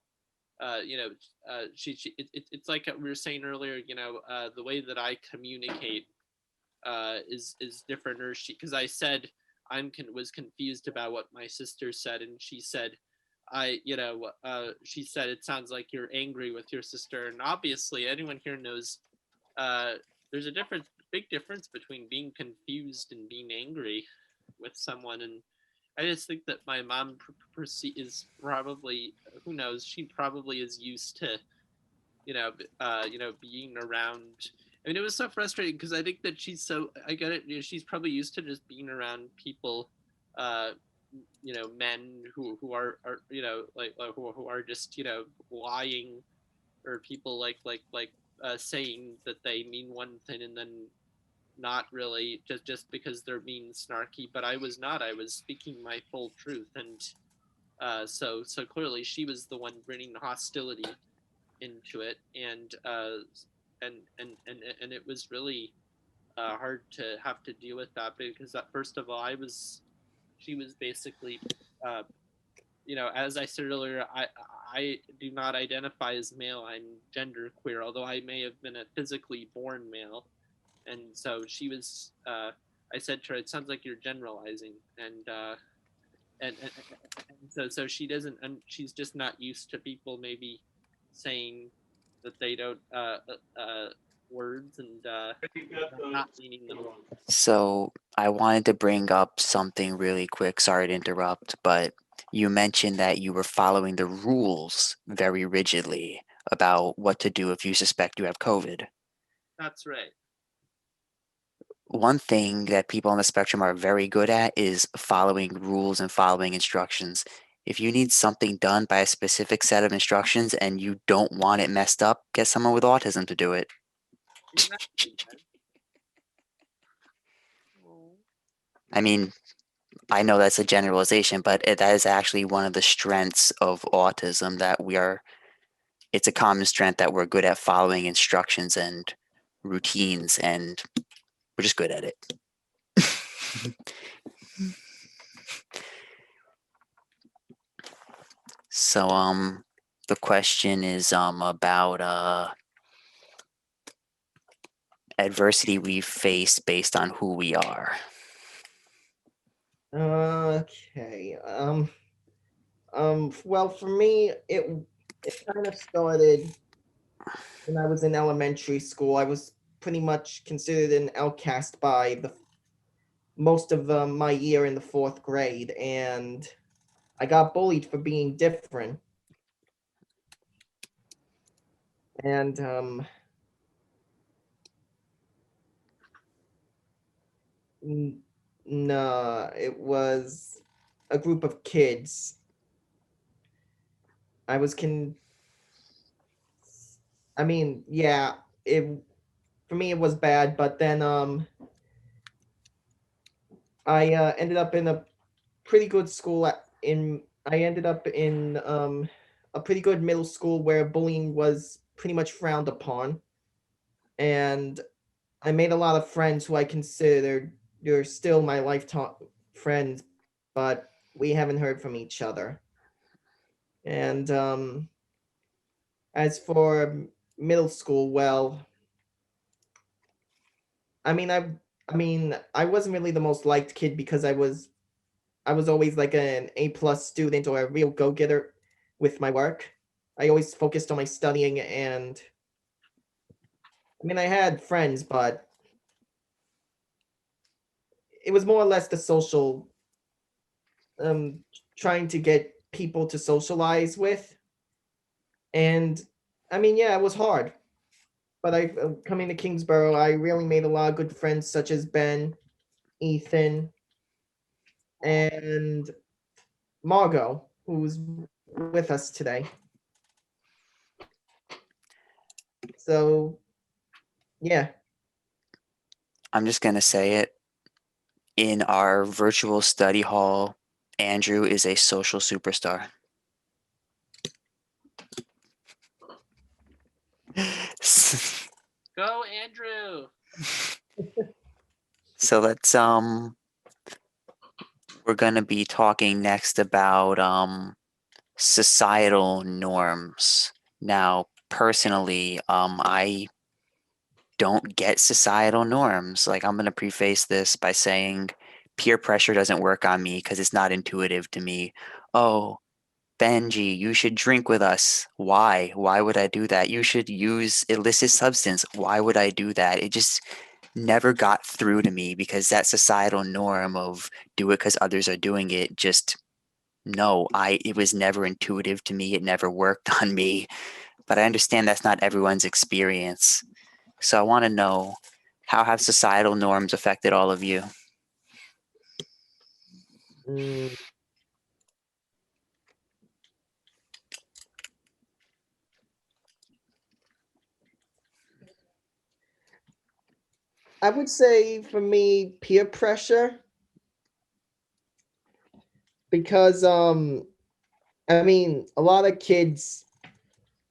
it's like we were saying earlier, the way that I communicate is different. Or she, because I said was confused about what my sister said, and she said, she said, it sounds like you're angry with your sister. And obviously anyone here knows uh, there's a big difference between being confused and being angry with someone. And I just think that my mom is probably, who knows, she probably is used to, being around. I mean, it was so frustrating because I think that I get it. She's probably used to just being around people, uh, men who are who are just lying, or people saying that they mean one thing and then not really, just because they're being snarky. But I was not. I was speaking my full truth, and so clearly she was the one bringing hostility into it, and it was really hard to have to deal with that, because first of all, she was basically, uh, as I said earlier, I do not identify as male. I'm genderqueer, although I may have been a physically born male. And so she was. I said to her, "It sounds like you're generalizing," and so she doesn't, and she's just not used to people maybe saying that they don't words, and not meaning them. So I wanted to bring up something really quick. Sorry to interrupt, but you mentioned that you were following the rules very rigidly about what to do if you suspect you have COVID. That's right. One thing that people on the spectrum are very good at is following rules and following instructions. If you need something done by a specific set of instructions and you don't want it messed up, get someone with autism to do it. Exactly. I mean, I know that's a generalization, but that is actually one of the strengths of autism, that it's a common strength that we're good at following instructions and routines, and we're just good at it. So, the question is, about, adversity we face based on who we are. Okay. Well, for me, it kind of started when I was in elementary school. I was pretty much considered an outcast by the most of my year in the fourth grade, and I got bullied for being different. And no, it was a group of kids. I was con. I mean, yeah, it for me it was bad, but then I ended up in a pretty good school I ended up in a pretty good middle school where bullying was pretty much frowned upon, and I made a lot of friends who I considered they're still my lifetime friends, but we haven't heard from each other. And as for middle school, well, I mean, I wasn't really the most liked kid because I was always like an A+ student or a real go-getter with my work. I always focused on my studying, and I mean, I had friends, but it was more or less the social um trying to get people to socialize with. And I mean, yeah, it was hard. But I coming to Kingsborough, I really made a lot of good friends such as Ben, Ethan, and Margot, who's with us today. So, yeah. I'm just going to say it. In our virtual study hall, Andrew is a social superstar. Go, Andrew. So let's we're gonna be talking next about societal norms. Now, personally, I don't get societal norms. Like, I'm gonna preface this by saying peer pressure doesn't work on me because it's not intuitive to me. Oh, Benji, you should drink with us. Why? Why would I do that? You should use illicit substance. Why would I do that? It just never got through to me because that societal norm of do it because others are doing it, just no, it was never intuitive to me. It never worked on me. But I understand that's not everyone's experience. So I want to know, how have societal norms affected all of you? Mm. I would say for me, peer pressure, because I mean, a lot of kids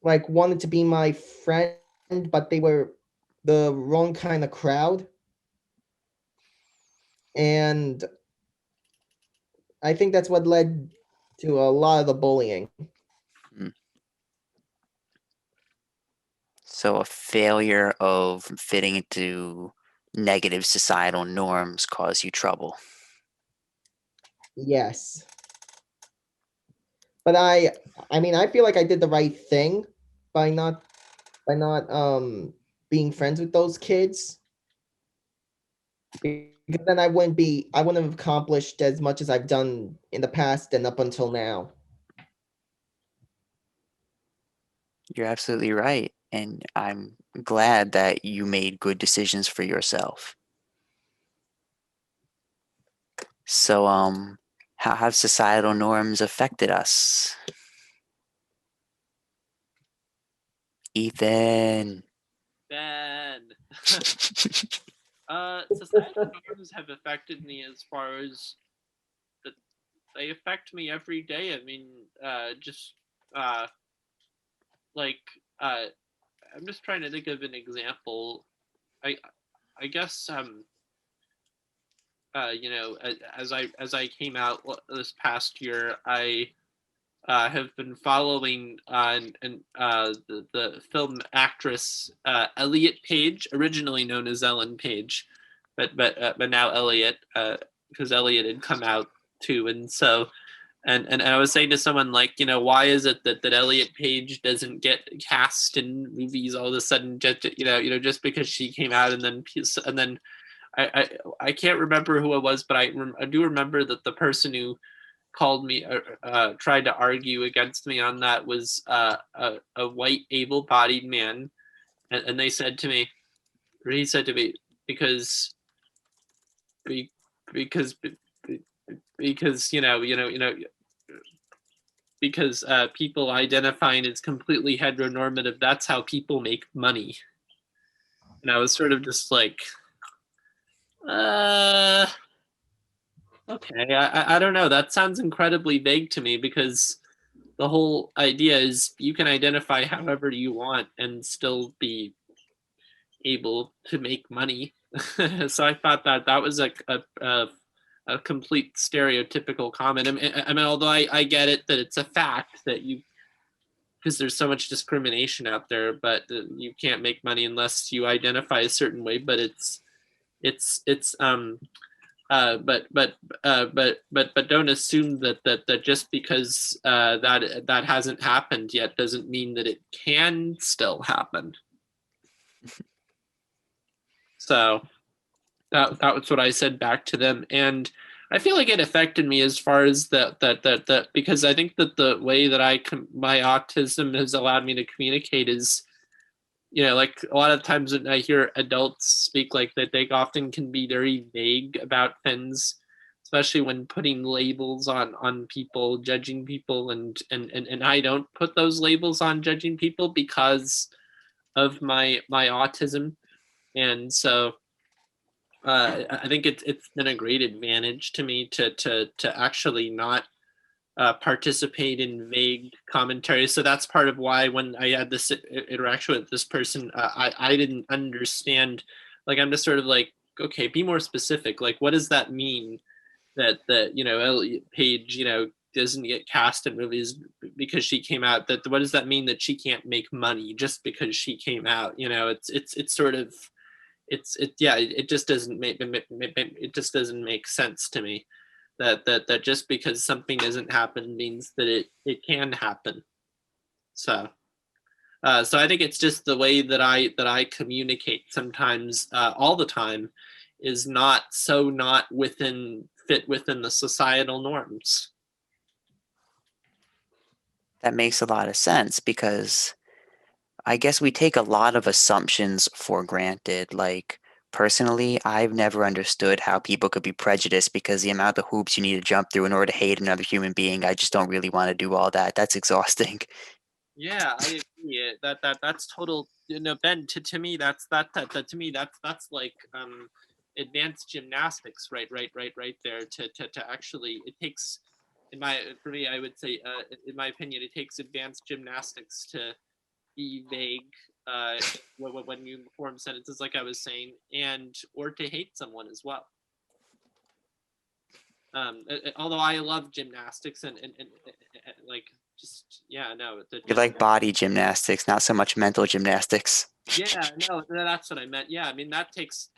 like wanted to be my friend, but they were the wrong kind of crowd. And I think that's what led to a lot of the bullying. So a failure of fitting into negative societal norms caused you trouble. Yes. But I mean, I feel like I did the right thing by not being friends with those kids. Because then I wouldn't have accomplished as much as I've done in the past and up until now. You're absolutely right. And I'm glad that you made good decisions for yourself. So, how have societal norms affected us? Ethan. Ben. Societal norms have affected me as far as that they affect me every day. I mean, just like I'm just trying to think of an example. I I guess you know, as I came out this past year, I have been following the film actress Elliot Page, originally known as Ellen Page, but now Elliot, because Elliot had come out too, and so and I was saying to someone like, you know, why is it that Elliot Page doesn't get cast in movies all of a sudden, just just because she came out, and then I can't remember who it was, but I do remember that the person who called me tried to argue against me on that was a white able-bodied man, and they said to me, or he said to me, because be, because because because people identifying as completely heteronormative, that's how people make money. And I was sort of just like, okay, I don't know, that sounds incredibly vague to me, because the whole idea is you can identify however you want and still be able to make money. So I thought that that was a complete stereotypical comment. I mean, although I get it that it's a fact that you, because there's so much discrimination out there, but you can't make money unless you identify a certain way. But it's but don't assume that just because that hasn't happened yet doesn't mean that it can still happen. So that was what I said back to them, and I feel like it affected me as far as that because I think that the way that my autism has allowed me to communicate is, you know, like a lot of times when I hear adults speak like that, they often can be very vague about things, especially when putting labels on people, judging people, and I don't put those labels on judging people because of my autism, and so I think it's been a great advantage to me to actually not participate in vague commentary. So that's part of why when I had this interaction with this person, I didn't understand. Like, I'm just sort of like, okay, be more specific. Like, what does that mean that Elliot Page doesn't get cast in movies because she came out? That what does that mean that she can't make money just because she came out? It's sort of it just doesn't make sense to me that just because something doesn't happen means that it can happen. So so I think it's just the way that I communicate sometimes, all the time, is not fit within the societal norms. That makes a lot of sense because I guess we take a lot of assumptions for granted. Like, personally, I've never understood how people could be prejudiced because the amount of hoops you need to jump through in order to hate another human being, I just don't really want to do all that. That's exhausting. Yeah, I agree. That's Ben, to me that's to me that's like advanced gymnastics, right there. To actually, it takes, for me, I would say, in my opinion, it takes advanced gymnastics to be vague when you form sentences, like I was saying, or to hate someone as well. Although I love gymnastics and like, just, yeah, no, You like body gymnastics, not so much mental gymnastics. yeah, no, that's what I meant. Yeah, I mean, that takes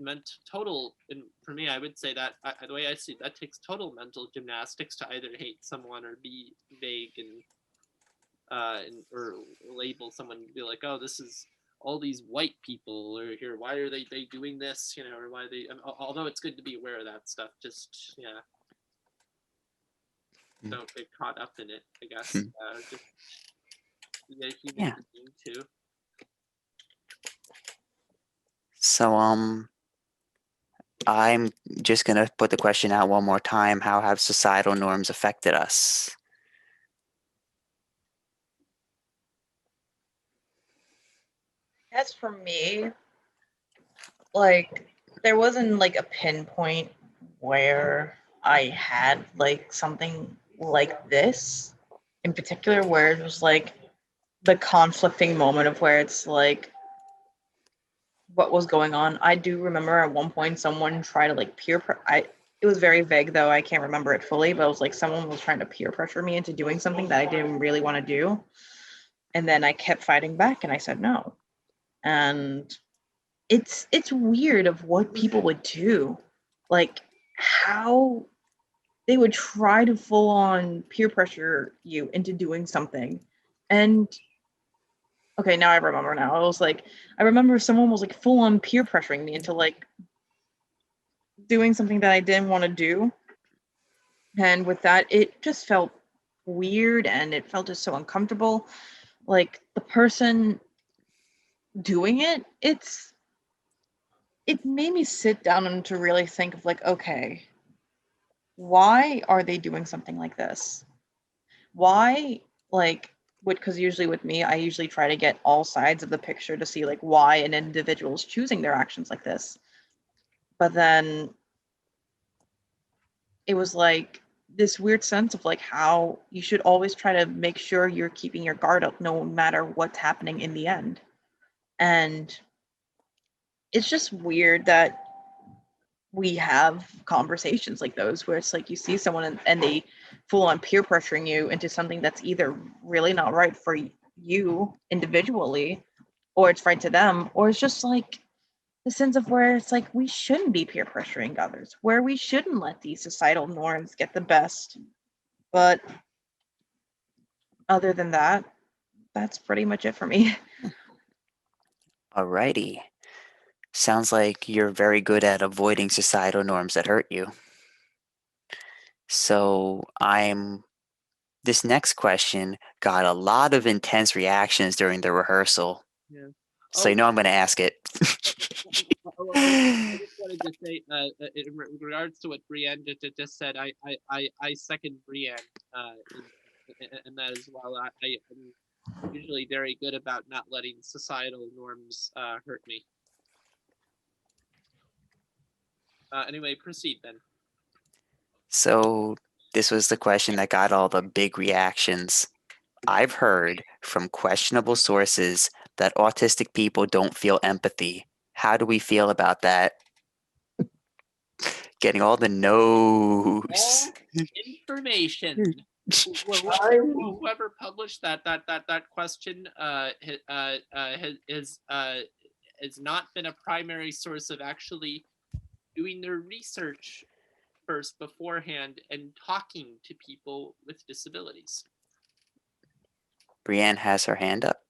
total, and for me, I would say that the way I see it, that takes total mental gymnastics to either hate someone or be vague or label someone, be like, oh, this is all these white people are here. Why are they doing this? Or why they? Although it's good to be aware of that stuff, just, yeah, don't get caught up in it, I guess. Just be a human being too. So I'm just gonna put the question out one more time. How have societal norms affected us? As for me, like, there wasn't like a pinpoint where I had like something like this in particular, where it was like the conflicting moment of where it's like what was going on. I do remember at one point someone tried to like it was very vague though, I can't remember it fully, but it was like someone was trying to peer pressure me into doing something that I didn't really want to do. And then I kept fighting back and I said no. And it's weird of what people would do. Like how they would try to full on peer pressure you into doing something. And okay, now I remember now. I was like, I remember someone was like full on peer pressuring me into like doing something that I didn't want to do. And with that, it just felt weird and it felt just so uncomfortable. Like the person doing it made me sit down and to really think of like, okay, why are they doing something like this? Why, like, because usually with me, I usually try to get all sides of the picture to see like why an individual is choosing their actions like this. But then it was like this weird sense of like how you should always try to make sure you're keeping your guard up no matter what's happening in the end. And it's just weird that we have conversations like those where it's like you see someone and they full on peer pressuring you into something that's either really not right for you individually, or it's right to them, or it's just like the sense of where it's like we shouldn't be peer pressuring others, where we shouldn't let these societal norms get the best. But other than that, that's pretty much it for me. Alrighty. Sounds like you're very good at avoiding societal norms that hurt you. So this next question got a lot of intense reactions during the rehearsal. Yeah. So you know I'm going to ask it. I just wanted to say, in regards to what Brienne just said, I second Brienne in that as well. I'm usually very good about not letting societal norms hurt me. Anyway, proceed then. So this was the question that got all the big reactions. I've heard from questionable sources that autistic people don't feel empathy. How do we feel about that? Getting all the no's. Information. Whoever published that question has not been a primary source of actually doing their research first beforehand and talking to people with disabilities. Brienne has her hand up.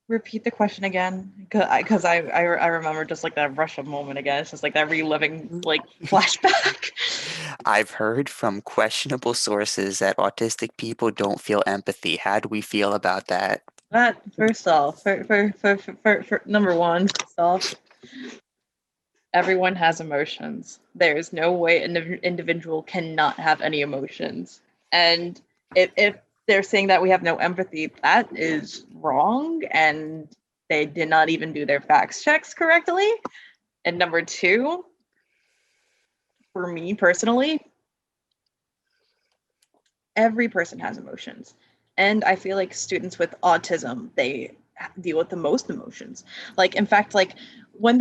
Repeat the question again, because I remember just like that rush of moment again. It's just like that reliving like flashback. I've heard from questionable sources that autistic people don't feel empathy. How do we feel about that? That first off, for number one, first off, everyone has emotions. There is no way an individual cannot have any emotions. And if they're saying that we have no empathy. That is wrong, and they did not even do their facts checks correctly. And number two, for me personally, every person has emotions. And I feel like students with autism, they deal with the most emotions. Like, in fact, like when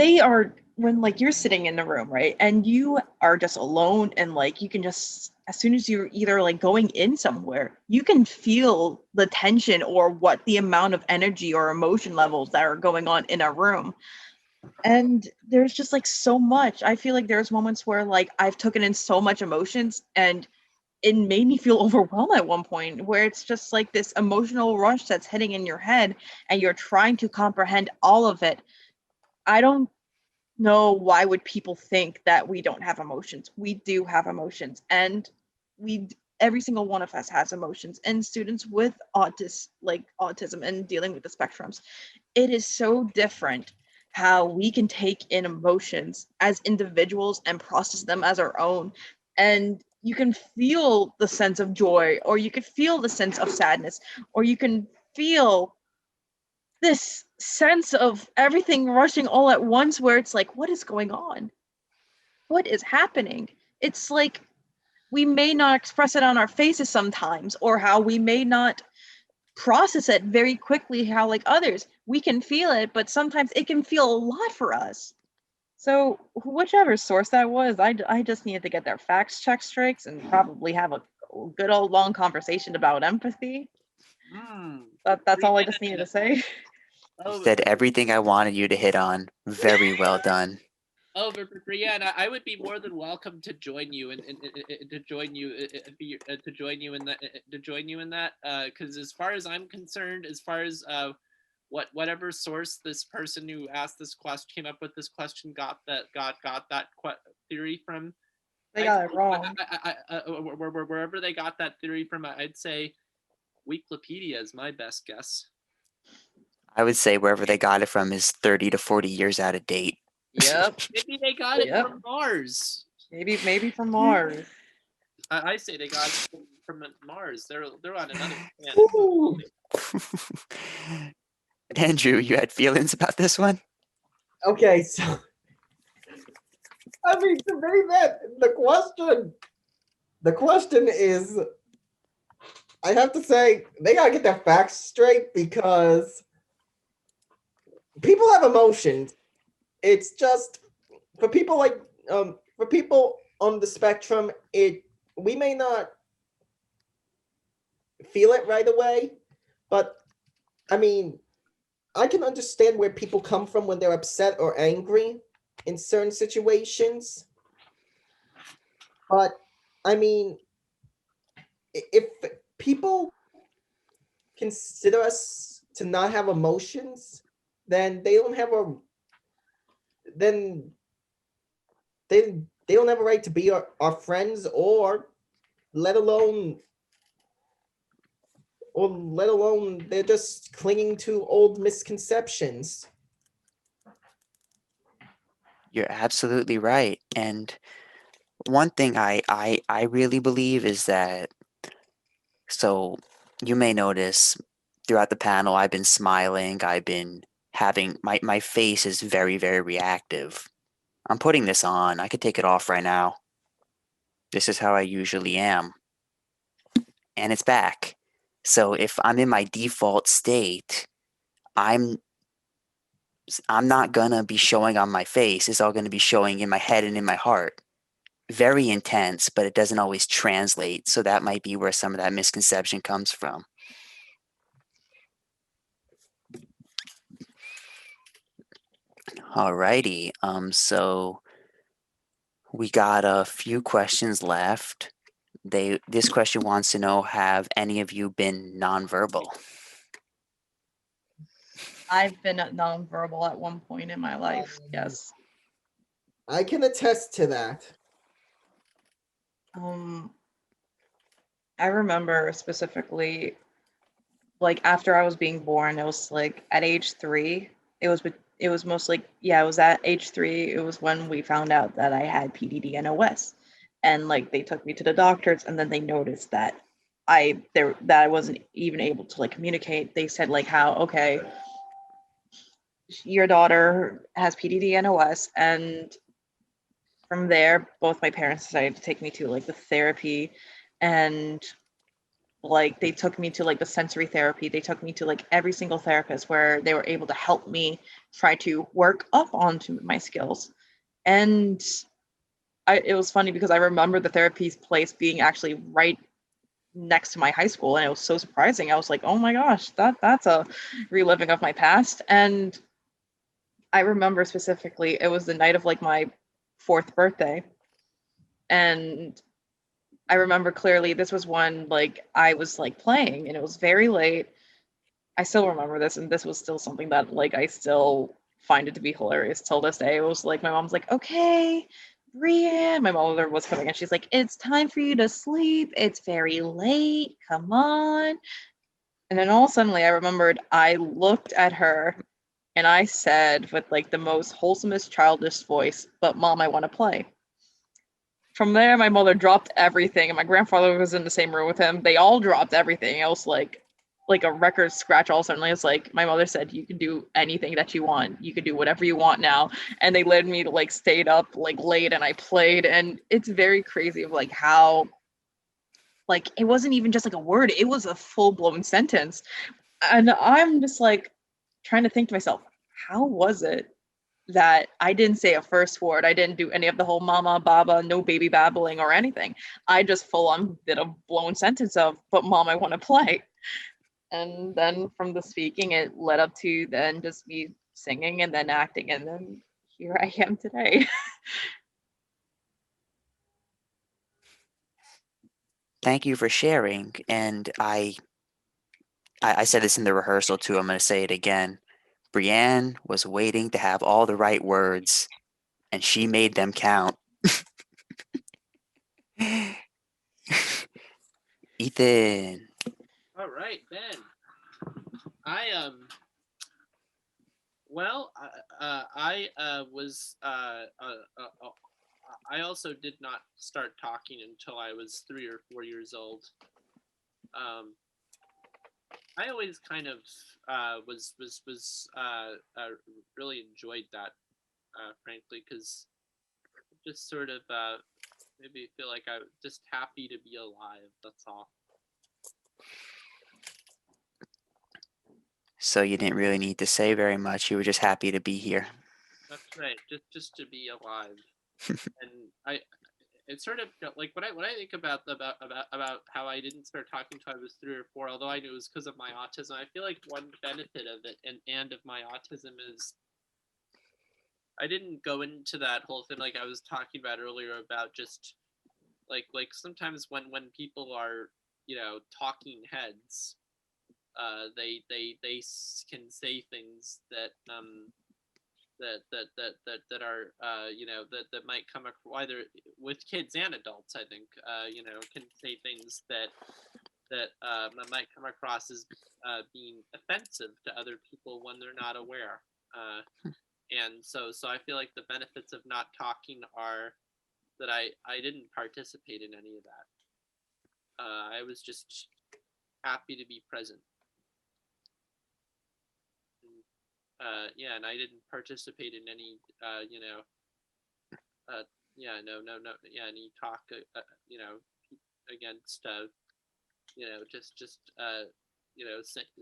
like you're sitting in the room, right? And you are just alone, and like you can just, as soon as you're either like going in somewhere, you can feel the tension or what the amount of energy or emotion levels that are going on in a room. And there's just like so much. I feel like there's moments where like I've taken in so much emotions, and it made me feel overwhelmed at one point, where it's just like this emotional rush that's hitting in your head and you're trying to comprehend all of it. I don't know why would people think that we don't have emotions. We do have emotions, and we every single one of us has emotions. And students with autism and dealing with the spectrums, it is so different how we can take in emotions as individuals and process them as our own. And you can feel the sense of joy, or you can feel the sense of sadness, or you can feel this sense of everything rushing all at once, where it's like, what is going on? What is happening? It's like we may not express it on our faces sometimes, or how we may not process it very quickly, how like others, we can feel it, but sometimes it can feel a lot for us. So whichever source that was, I just needed to get their facts checked straight and probably have a good old long conversation about empathy. Mm. That's all I just needed to say. Oh, Said everything I wanted you to hit on. Very well done. oh, but Brianna, I would be more than welcome to join you and to join you to join you in that because as far as I'm concerned, as far as whatever source this person who asked this question came up with this question got that theory from, They got it wrong. wherever they got that theory from, I'd say Wikipedia is my best guess. I would say wherever they got it from is 30 to 40 years out of date. Yep. Maybe they got it Yep. from Mars. Maybe from Mars. I say they got it from Mars. They're on another planet. Ooh. Andrew, you had feelings about this one? Okay, so I mean, to me, that the question is, I have to say they gotta get their facts straight, because people have emotions. It's just for people for people on the spectrum, we may not feel it right away, but I mean, I can understand where people come from when they're upset or angry in certain situations. But I mean, if people consider us to not have emotions, then then they don't have a right to be our friends, or let alone they're just clinging to old misconceptions. You're absolutely right. And one thing I really believe is that, so you may notice throughout the panel, I've been smiling. I've been having my face is very, very reactive. I'm putting this on. I could take it off right now. This is how I usually am. And it's back. So if I'm in my default state, I'm not gonna be showing on my face. It's all gonna be showing in my head and in my heart. Very intense, but it doesn't always translate. So that might be where some of that misconception comes from. Alrighty. So we got a few questions left. This question wants to know, have any of you been nonverbal? I've been nonverbal at one point in my life. Yes. I can attest to that. I remember specifically, like after I was being born, it was like at age 3. It was mostly, yeah, it was at age 3. It was when we found out that I had PDD and OS, and like they took me to the doctors, and then they noticed that that I wasn't even able to like communicate. They said like how, okay, your daughter has PDD and OS, and from there, both my parents decided to take me to like the therapy, and like they took me to like the sensory therapy. They took me to like every single therapist where they were able to help me try to work up onto my skills. And it was funny because I remember the therapy place being actually right next to my high school, and it was so surprising. I was like, oh my gosh, that's a reliving of my past. And I remember specifically it was the night of like my 4th birthday, and I remember clearly this was one like I was like playing and it was very late. I still remember this, and this was still something that like I still find it to be hilarious till this day. It was like my mom's like, okay, Brienne. My mother was coming and she's like, it's time for you to sleep. It's very late. Come on. And then all suddenly I remembered I looked at her and I said with like the most wholesomest childish voice, but mom, I want to play. From there, my mother dropped everything, and my grandfather was in the same room with him. They all dropped everything. Else, like a record scratch. All suddenly, it's like my mother said, "You can do anything that you want. You can do whatever you want now." And they led me to like stayed up like late, and I played. And it's very crazy of like how like it wasn't even just like a word; it was a full blown sentence. And I'm just like trying to think to myself, how was it that I didn't say a first word. I didn't do any of the whole mama, baba, no baby babbling or anything. I just full on did a blown sentence of, but mom, I want to play. And then from the speaking, it led up to then just me singing and then acting. And then here I am today. Thank you for sharing. And I said this in the rehearsal too. I'm going to say it again. Brienne was waiting to have all the right words, and she made them count. Ethan. All right, Ben. I well, I was I also did not start talking until I was 3 or 4 years old. Um, I always kind of really enjoyed that, frankly, because just sort of maybe feel like I'm just happy to be alive. That's all. So you didn't really need to say very much. You were just happy to be here. That's right. Just to be alive. And it's sort of like when I think about how I didn't start talking until I was 3 or 4, although I knew it was because of my autism. I feel like one benefit of it and of my autism is I didn't go into that whole thing like I was talking about earlier about just like sometimes when people are talking heads, they can say things that are that might come across either with kids and adults. I think can say things that might come across as being offensive to other people when they're not aware. And so I feel like the benefits of not talking are that I didn't participate in any of that. I was just happy to be present. Yeah, and I didn't participate in any yeah, any talk against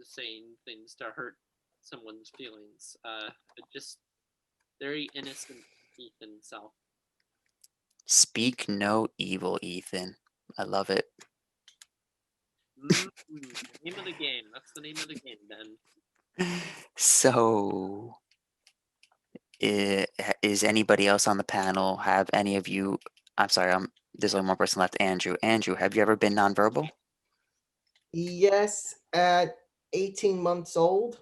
saying things to hurt someone's feelings. Just very innocent Ethan self. Speak no evil, Ethan. I love it. Name of the game. That's the name of the game, Ben. So, is anybody else on the panel? Have any of you? I'm sorry. There's only one person left. Andrew. Andrew, have you ever been nonverbal? Yes, at 18 months old.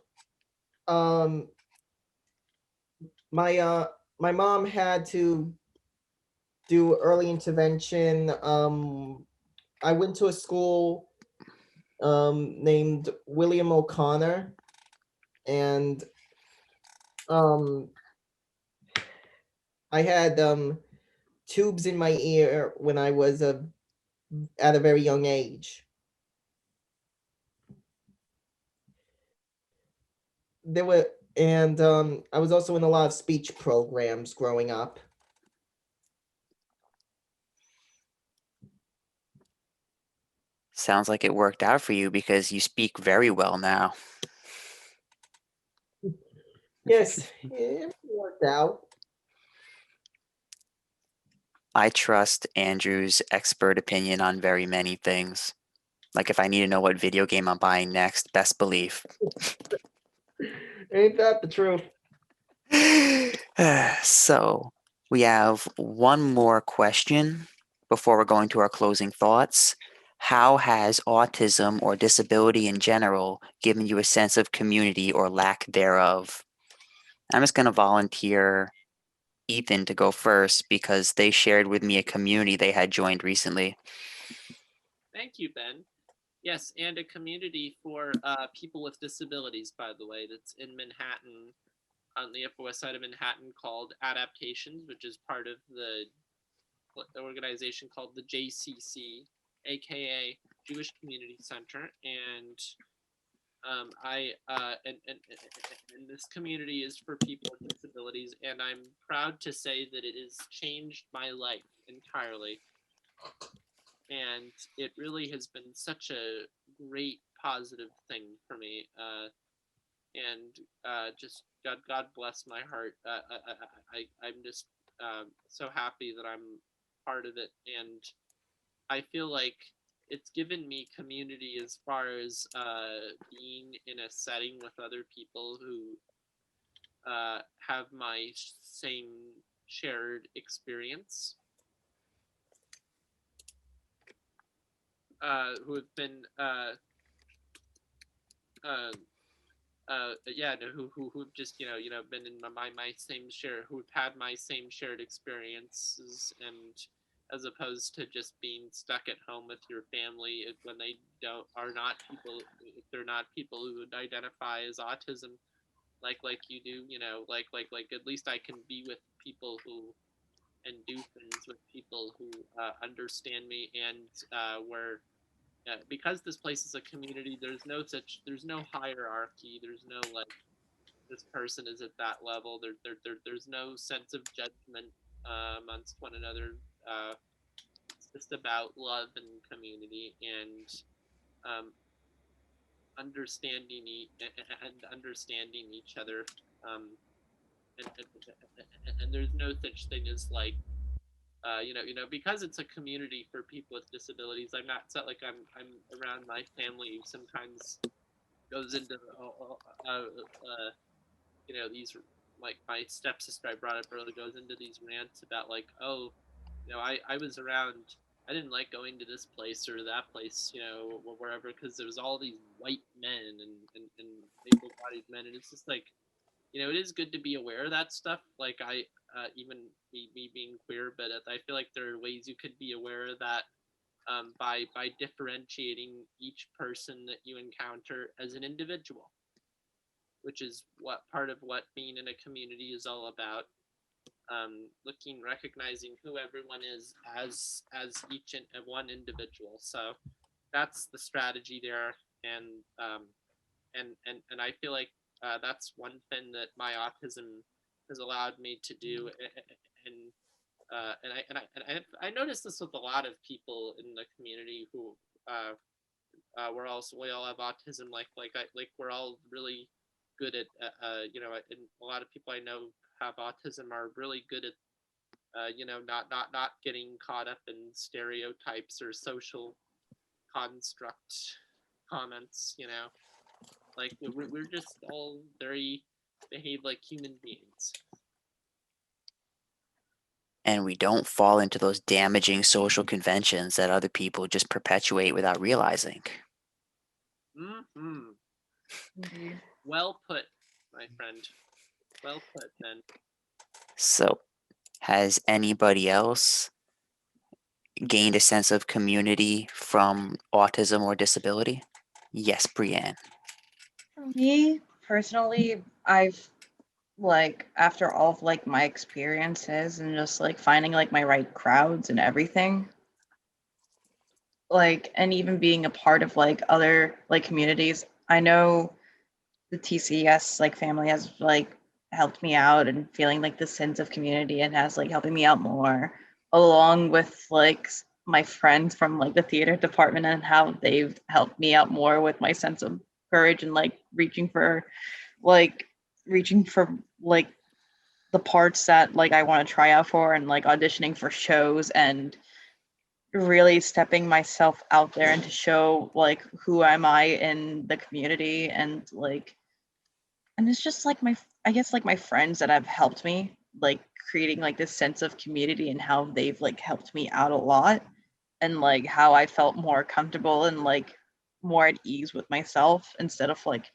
Um, my mom had to do early intervention. I went to a school named William O'Connor, and I had tubes in my ear when I was at a very young age. there were, and I was also in a lot of speech programs growing up. Sounds like it worked out for you because you speak very well now. Yes, it worked out. I trust Andrew's expert opinion on very many things. Like if I need to know what video game I'm buying next, best believe. Ain't that the truth? So we have one more question before we're going to our closing thoughts. How has autism or disability in general given you a sense of community or lack thereof? I'm just going to volunteer Ethan to go first because they shared with me a community they had joined recently. Thank you, Ben. Yes, and a community for people with disabilities, by the way, that's in Manhattan, on the Upper West Side of Manhattan, called Adaptations, which is part of the organization called the JCC, aka Jewish Community Center, and and this community is for people with disabilities, and I'm proud to say that it has changed my life entirely, and it really has been such a great positive thing for me. And just God bless my heart. I'm just so happy that I'm part of it, and I feel like it's given me community as far as being in a setting with other people who have my same shared experience, who have been uh, yeah, no, who've just been in my same share, who've had my same shared experiences, and as opposed to just being stuck at home with your family when they don't are not people, if they're not people who would identify as autism like you do, like at least I can be with people who and do things with people who understand me, and where because this place is a community, there's no hierarchy, there's no like this person is at that level. There's no sense of judgment amongst one another. It's just about love and community, and um, understanding each other. Um, and there's no such thing as like because it's a community for people with disabilities. It's not like I'm around my family who sometimes goes into these, like my stepsister I brought up earlier goes into these rants about like, oh, I was around, I didn't like going to this place or that place, wherever, because there was all these white men and able-bodied men, and it's just like, it is good to be aware of that stuff. Like even me being queer, but I feel like there are ways you could be aware of that, by differentiating each person that you encounter as an individual, which is what part of what being in a community is all about. Recognizing who everyone is as each and one individual. So that's the strategy there, and and I feel like that's one thing that my autism has allowed me to do, and I noticed this with a lot of people in the community who we all have autism, like we're all really good at and a lot of people I know have autism are really good at not getting caught up in stereotypes or social construct comments, like we're just all very behave like human beings. And we don't fall into those damaging social conventions that other people just perpetuate without realizing. Mm-hmm. Indeed. Well put, my friend. Well put, Ben. So, has anybody else gained a sense of community from autism or disability? Yes, Brienne. For me personally, I've like after all of like my experiences and just like finding like my right crowds and everything, like and even being a part of like other like communities, I know the TCS like family has like helped me out and feeling like the sense of community and has like helping me out more, along with like my friends from like the theater department and how they've helped me out more with my sense of courage and like like reaching for like the parts that like I want to try out for and like auditioning for shows and really stepping myself out there and to show like who am I in the community and it's just like I guess like my friends that have helped me like creating like this sense of community and how they've like helped me out a lot and like how I felt more comfortable and like more at ease with myself instead of like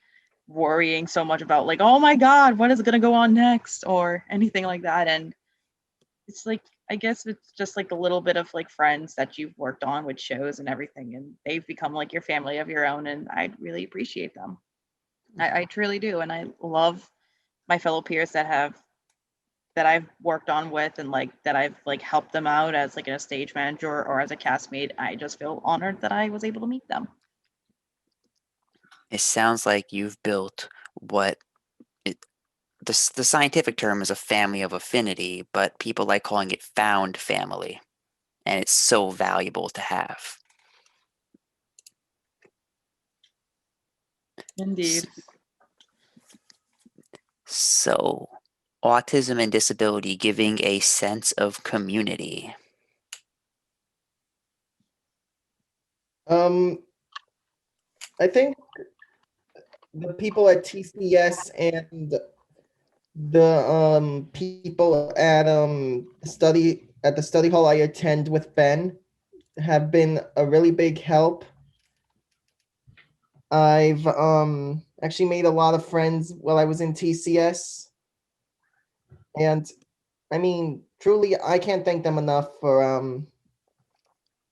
worrying so much about like, oh my god, what is going to go on next or anything like that. And it's like I guess it's just like a little bit of like friends that you've worked on with shows and everything, and they've become like your family of your own, and I really appreciate them. I truly do, and I love my fellow peers that I've worked on with and like that I've like helped them out as like a stage manager or as a castmate. I just feel honored that I was able to meet them. It sounds like you've built what it, the scientific term is a family of affinity, but people like calling it found family, and it's so valuable to have. Indeed. So, autism and disability giving a sense of community. I think the people at TCS and the people at the study hall I attend with Ben have been a really big help. I've actually made a lot of friends while I was in TCS, and I mean truly I can't thank them enough for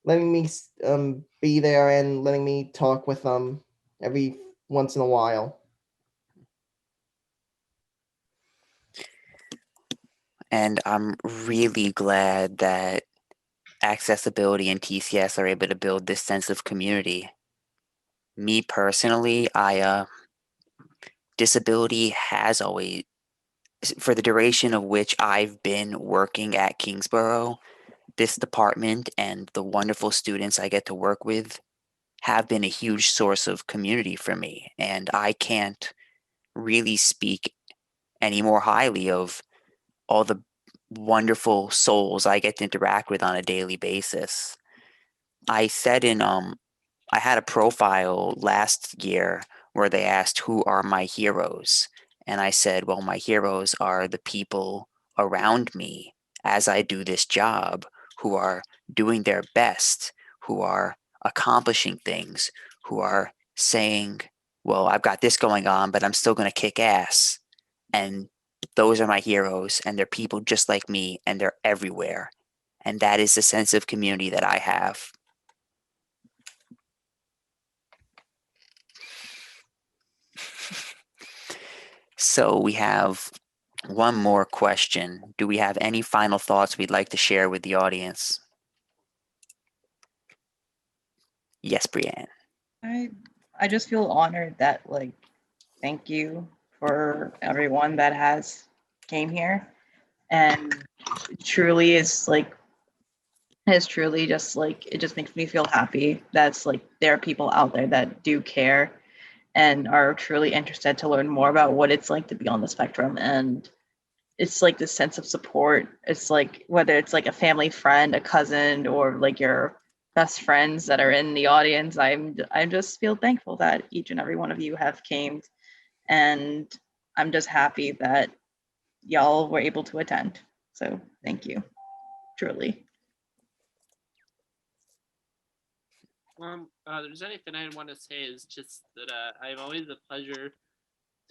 letting me be there and letting me talk with them every once in a while. And I'm really glad that accessibility and TCS are able to build this sense of community. Me personally, disability has always, for the duration of which I've been working at Kingsborough, this department and the wonderful students I get to work with have been a huge source of community for me. And I can't really speak any more highly of all the wonderful souls I get to interact with on a daily basis. I said in I had a profile last year where they asked who are my heroes, and I said, well, my heroes are the people around me as I do this job who are doing their best, who are accomplishing things, who are saying, well, I've got this going on, but I'm still going to kick ass. And those are my heroes, and they're people just like me, and they're everywhere. And that is the sense of community that I have. So we have one more question. Do we have any final thoughts we'd like to share with the audience? Yes, Brianne. I I just feel honored that like thank you for everyone that has came here and it truly is like it's truly just like it just makes me feel happy that's like there are people out there that do care and are truly interested to learn more about what it's like to be on the spectrum, and it's like this sense of support. It's like whether it's like a family friend, a cousin, or like your best friends that are in the audience. I just feel thankful that each and every one of you have came, and I'm just happy that y'all were able to attend. So thank you, truly. There's anything I want to say is just that I'm always a pleasure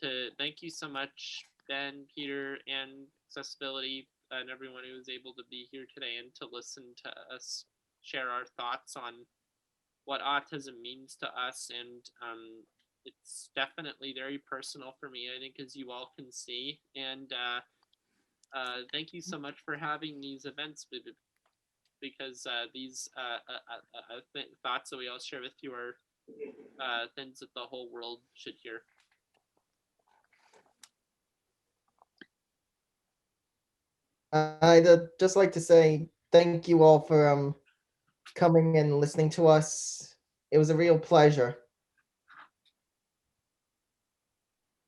to thank you so much, Ben, Peter, and Accessibility, and everyone who was able to be here today and to listen to us share our thoughts on what autism means to us. And it's definitely very personal for me, I think, as you all can see. And thank you so much for having these events, because these thoughts that we all share with you are things that the whole world should hear. I'd just like to say thank you all for coming and listening to us. It was a real pleasure.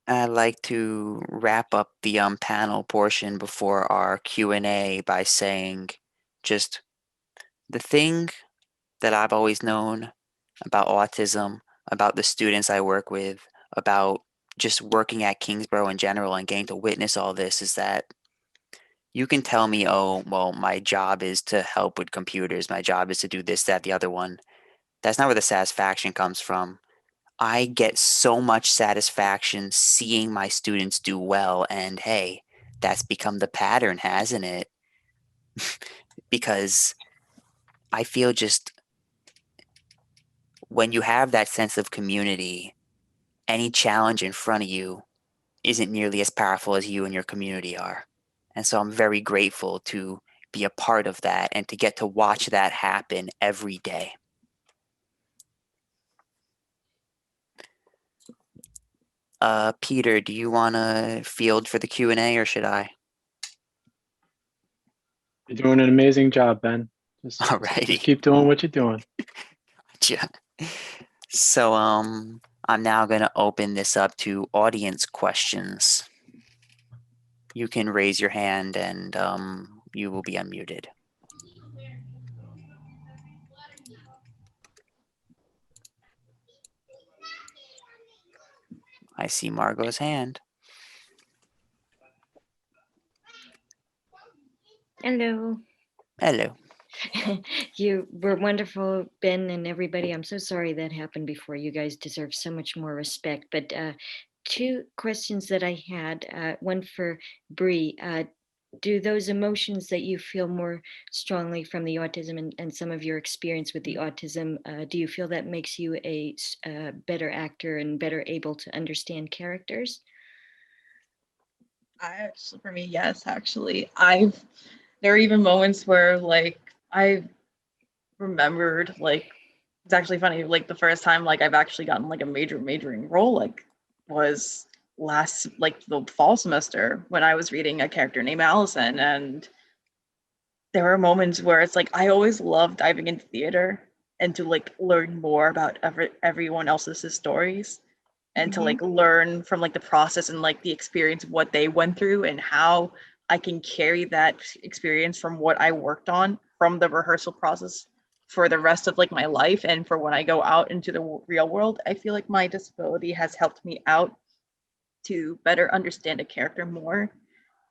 I'd like to wrap up the panel portion before our Q&A by saying just the thing that I've always known about autism, about the students I work with, about just working at Kingsborough in general and getting to witness all this is that you can tell me, oh, well, my job is to help with computers. My job is to do this, that, the other one. That's not where the satisfaction comes from. I get so much satisfaction seeing my students do well. And hey, that's become the pattern, hasn't it? Because I feel just when you have that sense of community, any challenge in front of you isn't nearly as powerful as you and your community are. And so I'm very grateful to be a part of that and to get to watch that happen every day. Peter, do you want to field for the Q&A or should I? You're doing an amazing job, Ben. Alrighty. Just keep doing what you're doing. Gotcha. So I'm now going to open this up to audience questions. You can raise your hand and you will be unmuted. I see Margot's hand. Hello. Hello. You were wonderful, Ben and everybody. I'm so sorry that happened before. You guys deserve so much more respect. But two questions that I had, one for Bree. Do those emotions that you feel more strongly from the autism and some of your experience with the autism, do you feel that makes you a better actor and better able to understand characters? For me, yes, actually. There are even moments where like I remembered like it's actually funny, like the first time like I've actually gotten like a majoring role like was last like the fall semester when I was reading a character named Allison, and there were moments where it's like I always love diving into theater and to like learn more about everyone else's stories and to like learn from like the process and like the experience of what they went through and how I can carry that experience from what I worked on from the rehearsal process for the rest of like my life and for when I go out into the real world. I feel like my disability has helped me out to better understand a character more,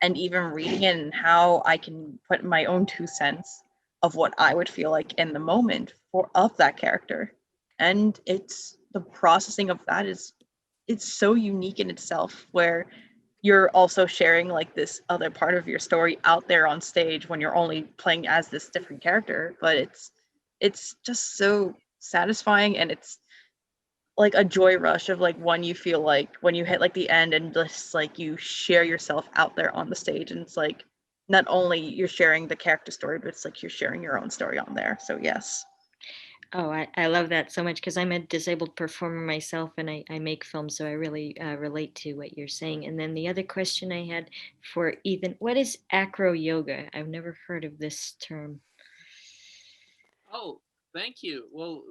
and even reading it and how I can put my own 2 cents of what I would feel like in the moment for of that character. And it's the processing of that is it's so unique in itself, where you're also sharing like this other part of your story out there on stage when you're only playing as this different character, but it's just so satisfying, and it's like a joy rush of like when you feel like when you hit like the end and just like you share yourself out there on the stage, and it's like not only you're sharing the character story, but it's like you're sharing your own story on there. So yes. Oh, I love that so much because I'm a disabled performer myself and I make films, so I really relate to what you're saying. And then the other question I had for Ethan, what is acro yoga? I've never heard of this term. Oh, thank you. Well,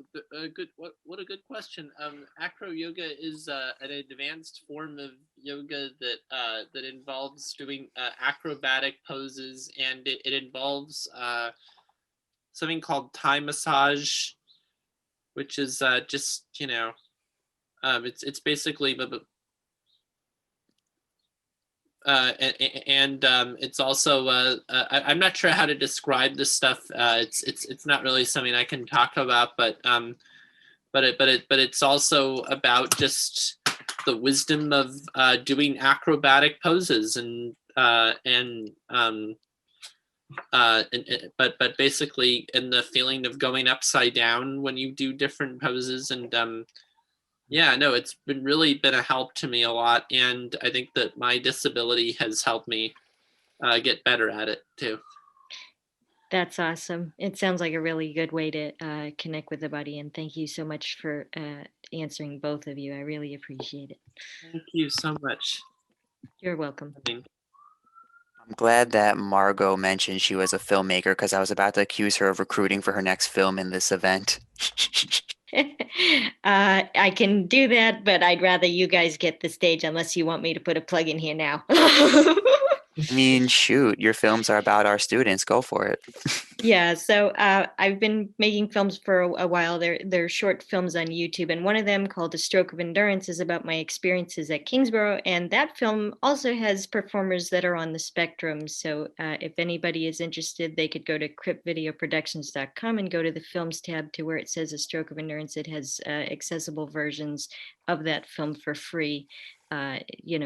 good. What a good question. Acro yoga is an advanced form of yoga that involves doing acrobatic poses, and it involves something called Thai massage, which is just it's basically it's also I'm not sure how to describe this stuff. It's not really something I can talk about, but it's also about just the wisdom of doing acrobatic poses but basically in the feeling of going upside down when you do different poses. And yeah, no, it's really been a help to me a lot, and I think that my disability has helped me get better at it too. That's awesome. It sounds like a really good way to connect with the body. And thank you so much for answering both of you. I really appreciate it. Thank you so much. You're welcome. I'm I'm glad that Margot mentioned she was a filmmaker because I was about to accuse her of recruiting for her next film in this event. I can do that, but I'd rather you guys get the stage unless you want me to put a plug in here now. I mean, shoot, your films are about our students. Go for it. Yeah, so I've been making films for a while. They're short films on YouTube, and one of them called "A Stroke of Endurance" is about my experiences at Kingsborough. And that film also has performers that are on the spectrum. So if anybody is interested, they could go to cryptvideoproductions.com and go to the films tab to where it says "A Stroke of Endurance." It has accessible versions of that film for free.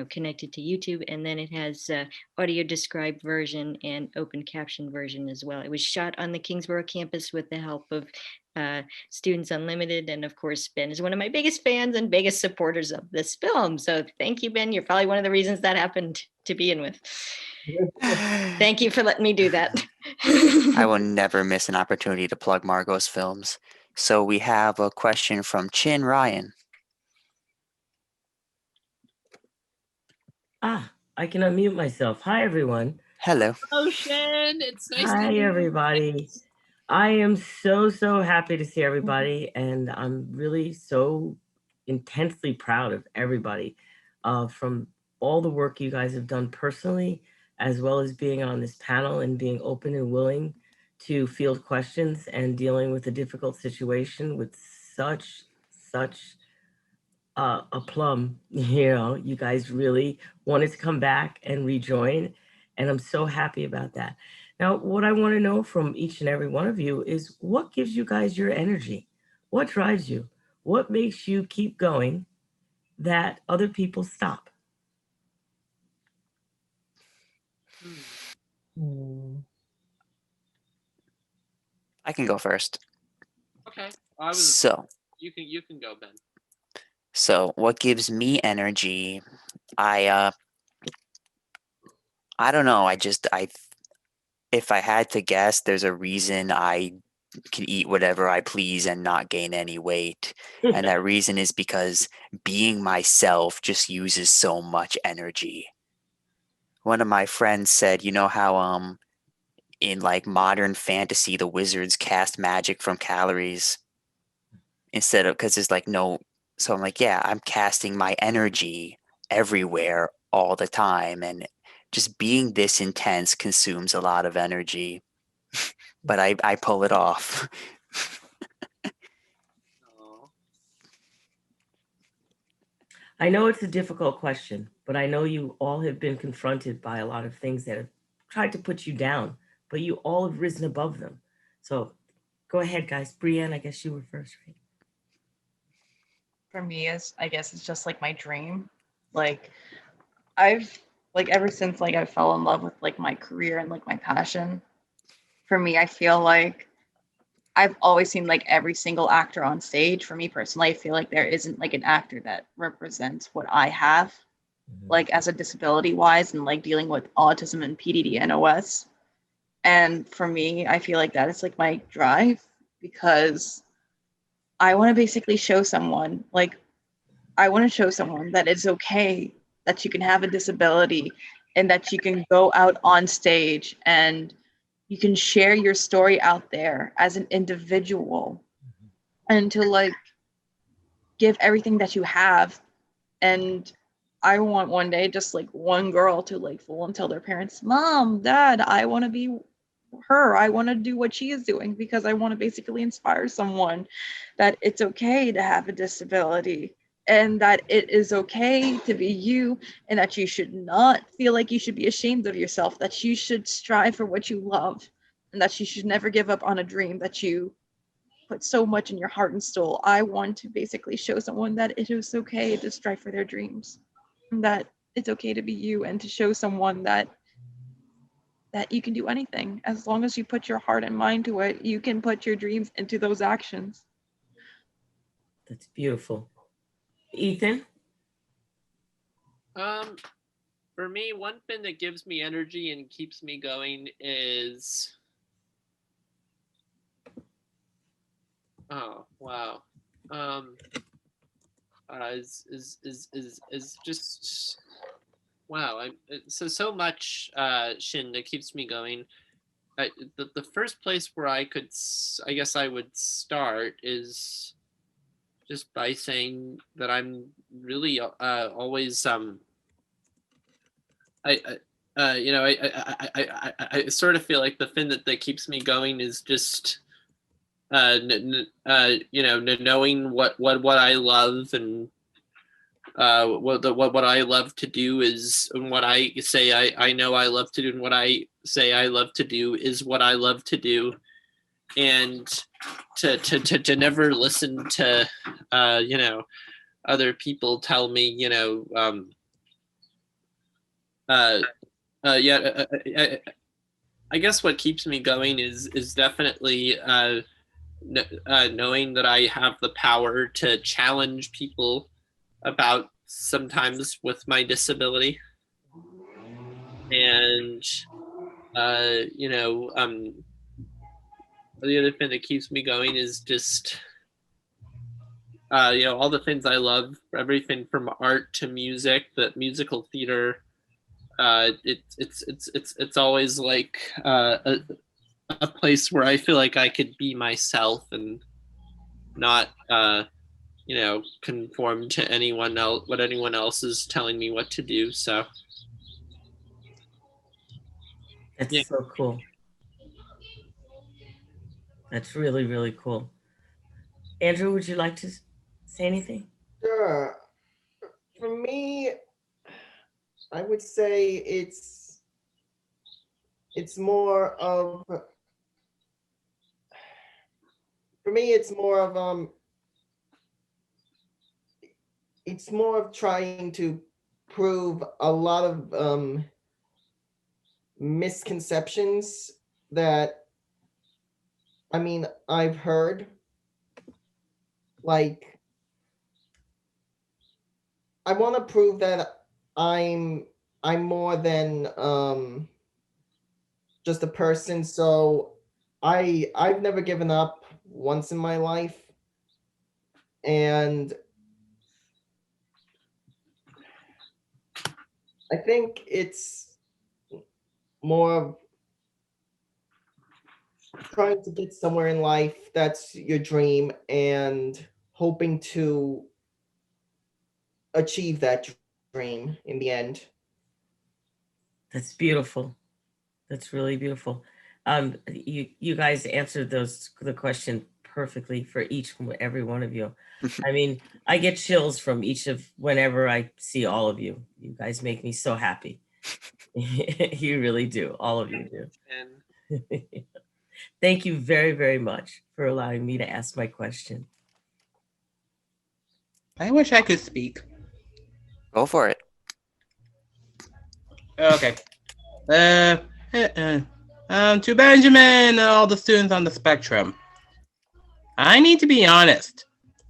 Connected to YouTube, and then it has audio described version and open caption version as well. It was shot on the Kingsborough campus with the help of Students Unlimited, and of course, Ben is one of my biggest fans and biggest supporters of this film. So thank you, Ben. You're probably one of the reasons that happened to begin with. Thank you for letting me do that. I will never miss an opportunity to plug Margot's films. So we have a question from Chin Ryan. I can unmute myself. Hi, everyone. Hello. Ocean, it's nice to Hi, meet you. everybody. I am so happy to see everybody, and I'm really so intensely proud of everybody from all the work you guys have done personally, as well as being on this panel and being open and willing to field questions and dealing with a difficult situation with such aplomb. You guys really wanted to come back and rejoin, and I'm so happy about that. Now, what I want to know from each and every one of you is what gives you guys your energy? What drives you? What makes you keep going that other people stop? I can go first. Okay. You can go, Ben. So what gives me energy? I don't know. If I had to guess, there's a reason I can eat whatever I please and not gain any weight. And that reason is because being myself just uses so much energy. One of my friends said, you know how in like modern fantasy the wizards cast magic from calories instead of because there's like no, so I'm like, yeah, I'm casting my energy everywhere all the time, and just being this intense consumes a lot of energy, but I pull it off. I know it's a difficult question, but I know you all have been confronted by a lot of things that have tried to put you down, but you all have risen above them. So go ahead, guys. Brienne, I guess you were first, right? For me, is I guess it's just like my dream. Like I've like ever since like I fell in love with like my career and like my passion. For me, I feel like I've always seen like every single actor on stage. For me personally, I feel like there isn't like an actor that represents what I have, like as a disability wise, and like dealing with autism and PDD and OS. And for me, I feel like that is like my drive because I want to basically show someone, like, I want to show someone that it's okay that you can have a disability and that you can go out on stage and you can share your story out there as an individual and to like give everything that you have. And I want one day just like one girl to like full and tell their parents, Mom, Dad, I want to be her. I want to do what she is doing because I want to basically inspire someone that it's okay to have a disability and that it is okay to be you and that you should not feel like you should be ashamed of yourself, that you should strive for what you love and that you should never give up on a dream that you put so much in your heart and soul. I want to basically show someone that it is okay to strive for their dreams and that it's okay to be you and to show someone that you can do anything as long as you put your heart and mind to it. You can put your dreams into those actions. That's beautiful. Ethan? For me, one thing that gives me energy and keeps me going is oh wow. Is just wow, so much, Shin, that keeps me going. The first place where I guess I would start is just by saying that I'm really always I you know I sort of feel like the thing that keeps me going is just knowing what I love, and what I love to do is, and what I say I know I love to do, and what I say I love to do is what I love to do. And to never listen to other people tell me, yeah, I guess what keeps me going is definitely knowing that I have the power to challenge people about sometimes with my disability. And the other thing that keeps me going is just all the things I love, everything from art to music, the musical theater. It's always like a place where I feel like I could be myself and not conform to anyone else, what anyone else is telling me what to do. So That's yeah. so cool. That's really, really cool. Andrew, would you like to say anything? Sure. For me, I would say it's more of for me it's more of trying to prove a lot of misconceptions that I've heard. Like, I want to prove that I'm I'm more than just a person. So I've never given up once in my life, and I think it's more of trying to get somewhere in life that's your dream and hoping to achieve that dream in the end. That's beautiful. That's really beautiful. You guys answered the question perfectly for every one of you. I mean, I get chills from each of whenever I see all of you. You guys make me so happy. You really do. All of you do. And Thank you very, very much for allowing me to ask my question. I wish I could speak. Go for it. Okay. To Benjamin and all the students on the spectrum. I need to be honest.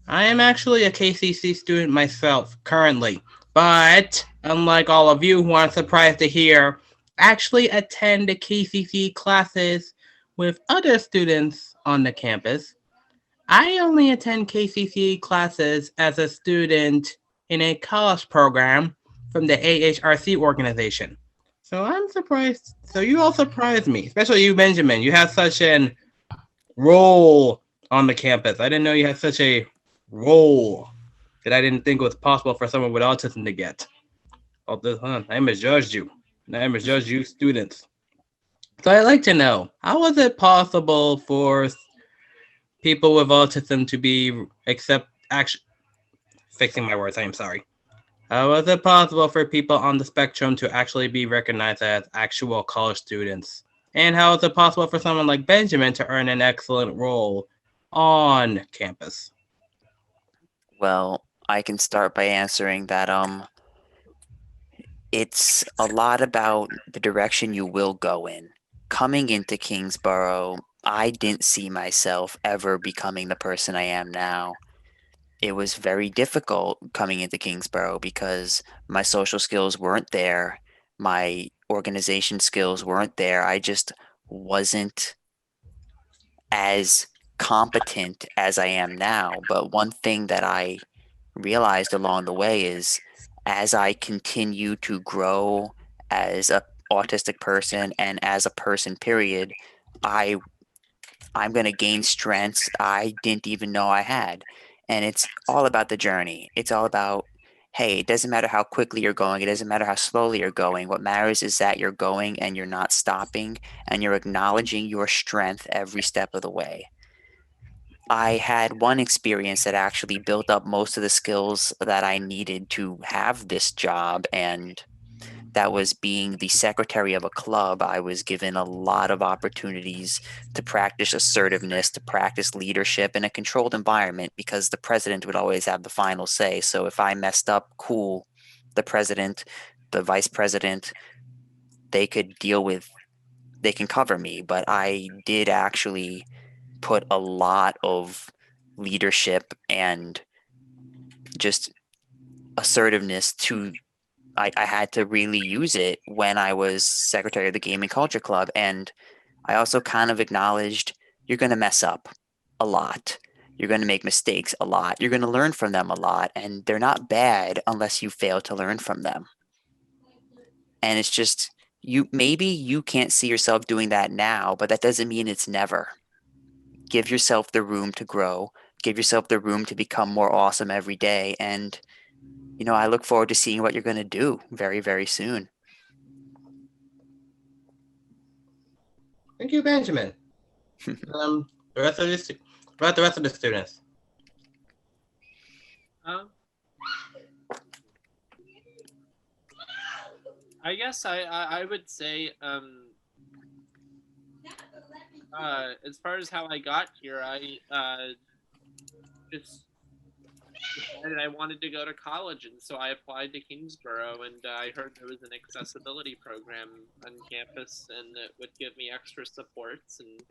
I am actually a KCC student myself currently, but unlike all of you who aren't surprised to hear, actually attend the KCC classes with other students on the campus. I only attend KCC classes as a student in a college program from the AHRC organization. So I'm surprised. So you all surprised me, especially you, Benjamin. You have such an role on the campus. I didn't know you had such a role that I didn't think was possible for someone with autism to get. I misjudged you. I misjudged you students. So I'd like to know, how was it possible for people with autism to be fixing my words, I am sorry. How was it possible for people on the spectrum to actually be recognized as actual college students? And how is it possible for someone like Benjamin to earn an excellent role on campus? Well, I can start by answering that it's a lot about the direction you will go in. Coming into Kingsborough, I didn't see myself ever becoming the person I am now. It was very difficult coming into Kingsborough because my social skills weren't there, my organization skills weren't there. I just wasn't as competent as I am now. But one thing that I realized along the way is as I continue to grow as a autistic person and as a person, period, I'm going to gain strengths I didn't even know I had. And it's all about the journey. It's all about, hey, it doesn't matter how quickly you're going, it doesn't matter how slowly you're going. What matters is that you're going and you're not stopping and you're acknowledging your strength every step of the way. I had one experience that actually built up most of the skills that I needed to have this job, and that was being the secretary of a club. I was given a lot of opportunities to practice assertiveness, to practice leadership in a controlled environment because the president would always have the final say. So if I messed up, cool, the president, the vice president, they could deal with, they can cover me. But I did actually put a lot of leadership and just assertiveness to I had to really use it when I was secretary of the Gaming Culture Club. And I also kind of acknowledged you're going to mess up a lot. You're going to make mistakes a lot. You're going to learn from them a lot. And they're not bad unless you fail to learn from them. And it's just, maybe you can't see yourself doing that now, but that doesn't mean it's never. Give yourself the room to grow, give yourself the room to become more awesome every day. And, I look forward to seeing what you're going to do very, very soon. Thank you, Benjamin. The rest of the about the rest of the students. I guess I would say as far as how I got here, I just decided I wanted to go to college, and so I applied to Kingsborough, and I heard there was an accessibility program on campus, and it would give me extra supports, and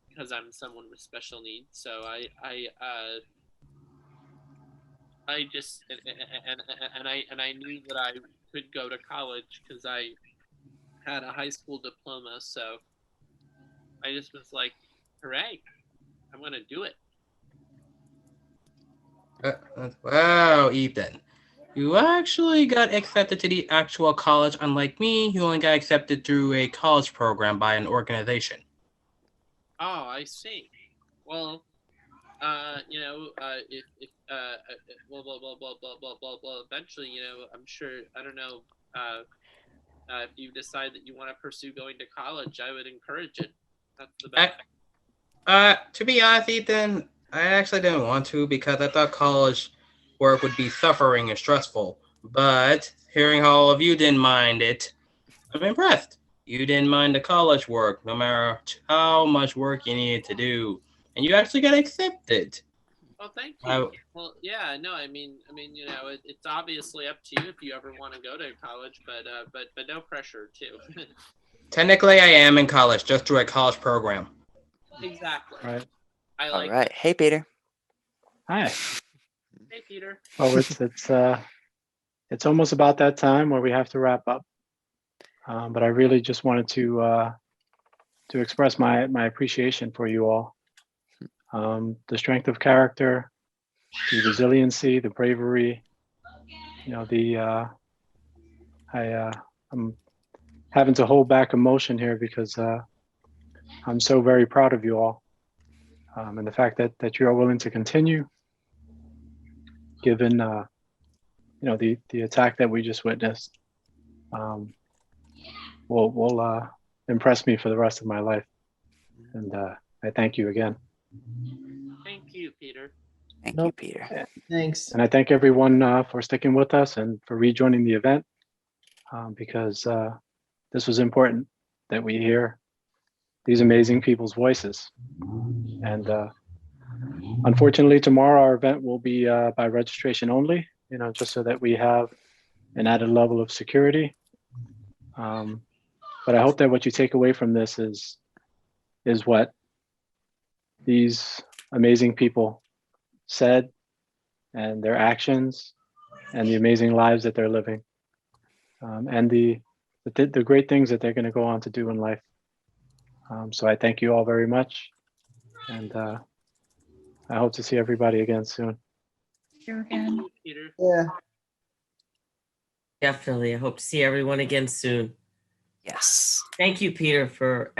because I'm someone with special needs, so I just and I knew that I could go to college because I had a high school diploma, so I just was like, hooray, I'm gonna do it. Wow, Ethan. You actually got accepted to the actual college, unlike me, who only got accepted through a college program by an organization. Oh, I see. Well, if blah blah blah blah blah blah blah blah. Eventually, I'm sure. I don't know. If you decide that you want to pursue going to college, I would encourage it. That's the best. To be honest, Ethan, I actually didn't want to because I thought college work would be suffering and stressful. But hearing how all of you didn't mind it, I'm impressed. You didn't mind the college work, no matter how much work you needed to do, and you actually got accepted. Well, thank you. Well, yeah, no, I mean, it's obviously up to you if you ever want to go to college, but no pressure too. Technically, I am in college, just through a college program. Exactly. Right. I All like. right. Hey, Peter. Hi. Hey, Peter. Oh, it's almost about that time where we have to wrap up. But I really just wanted to express my appreciation for you all. The strength of character, the resiliency, the bravery. I'm having to hold back emotion here because I'm so very proud of you all, and the fact that you are willing to continue, given the attack that we just witnessed, will impress me for the rest of my life. And I thank you again. Thank you, Peter. Thank you, Peter. Thanks. And I thank everyone for sticking with us and for rejoining the event, because this was important that we hear these amazing people's voices. And unfortunately, tomorrow our event will be by registration only, just so that we have an added level of security. But I hope that what you take away from this is what these amazing people said, and their actions, and the amazing lives that they're living, and the great things that they're going to go on to do in life. So I thank you all very much, and I hope to see everybody again soon. you again. Peter. Yeah. Definitely. I hope to see everyone again soon. Yes. Thank you, Peter, for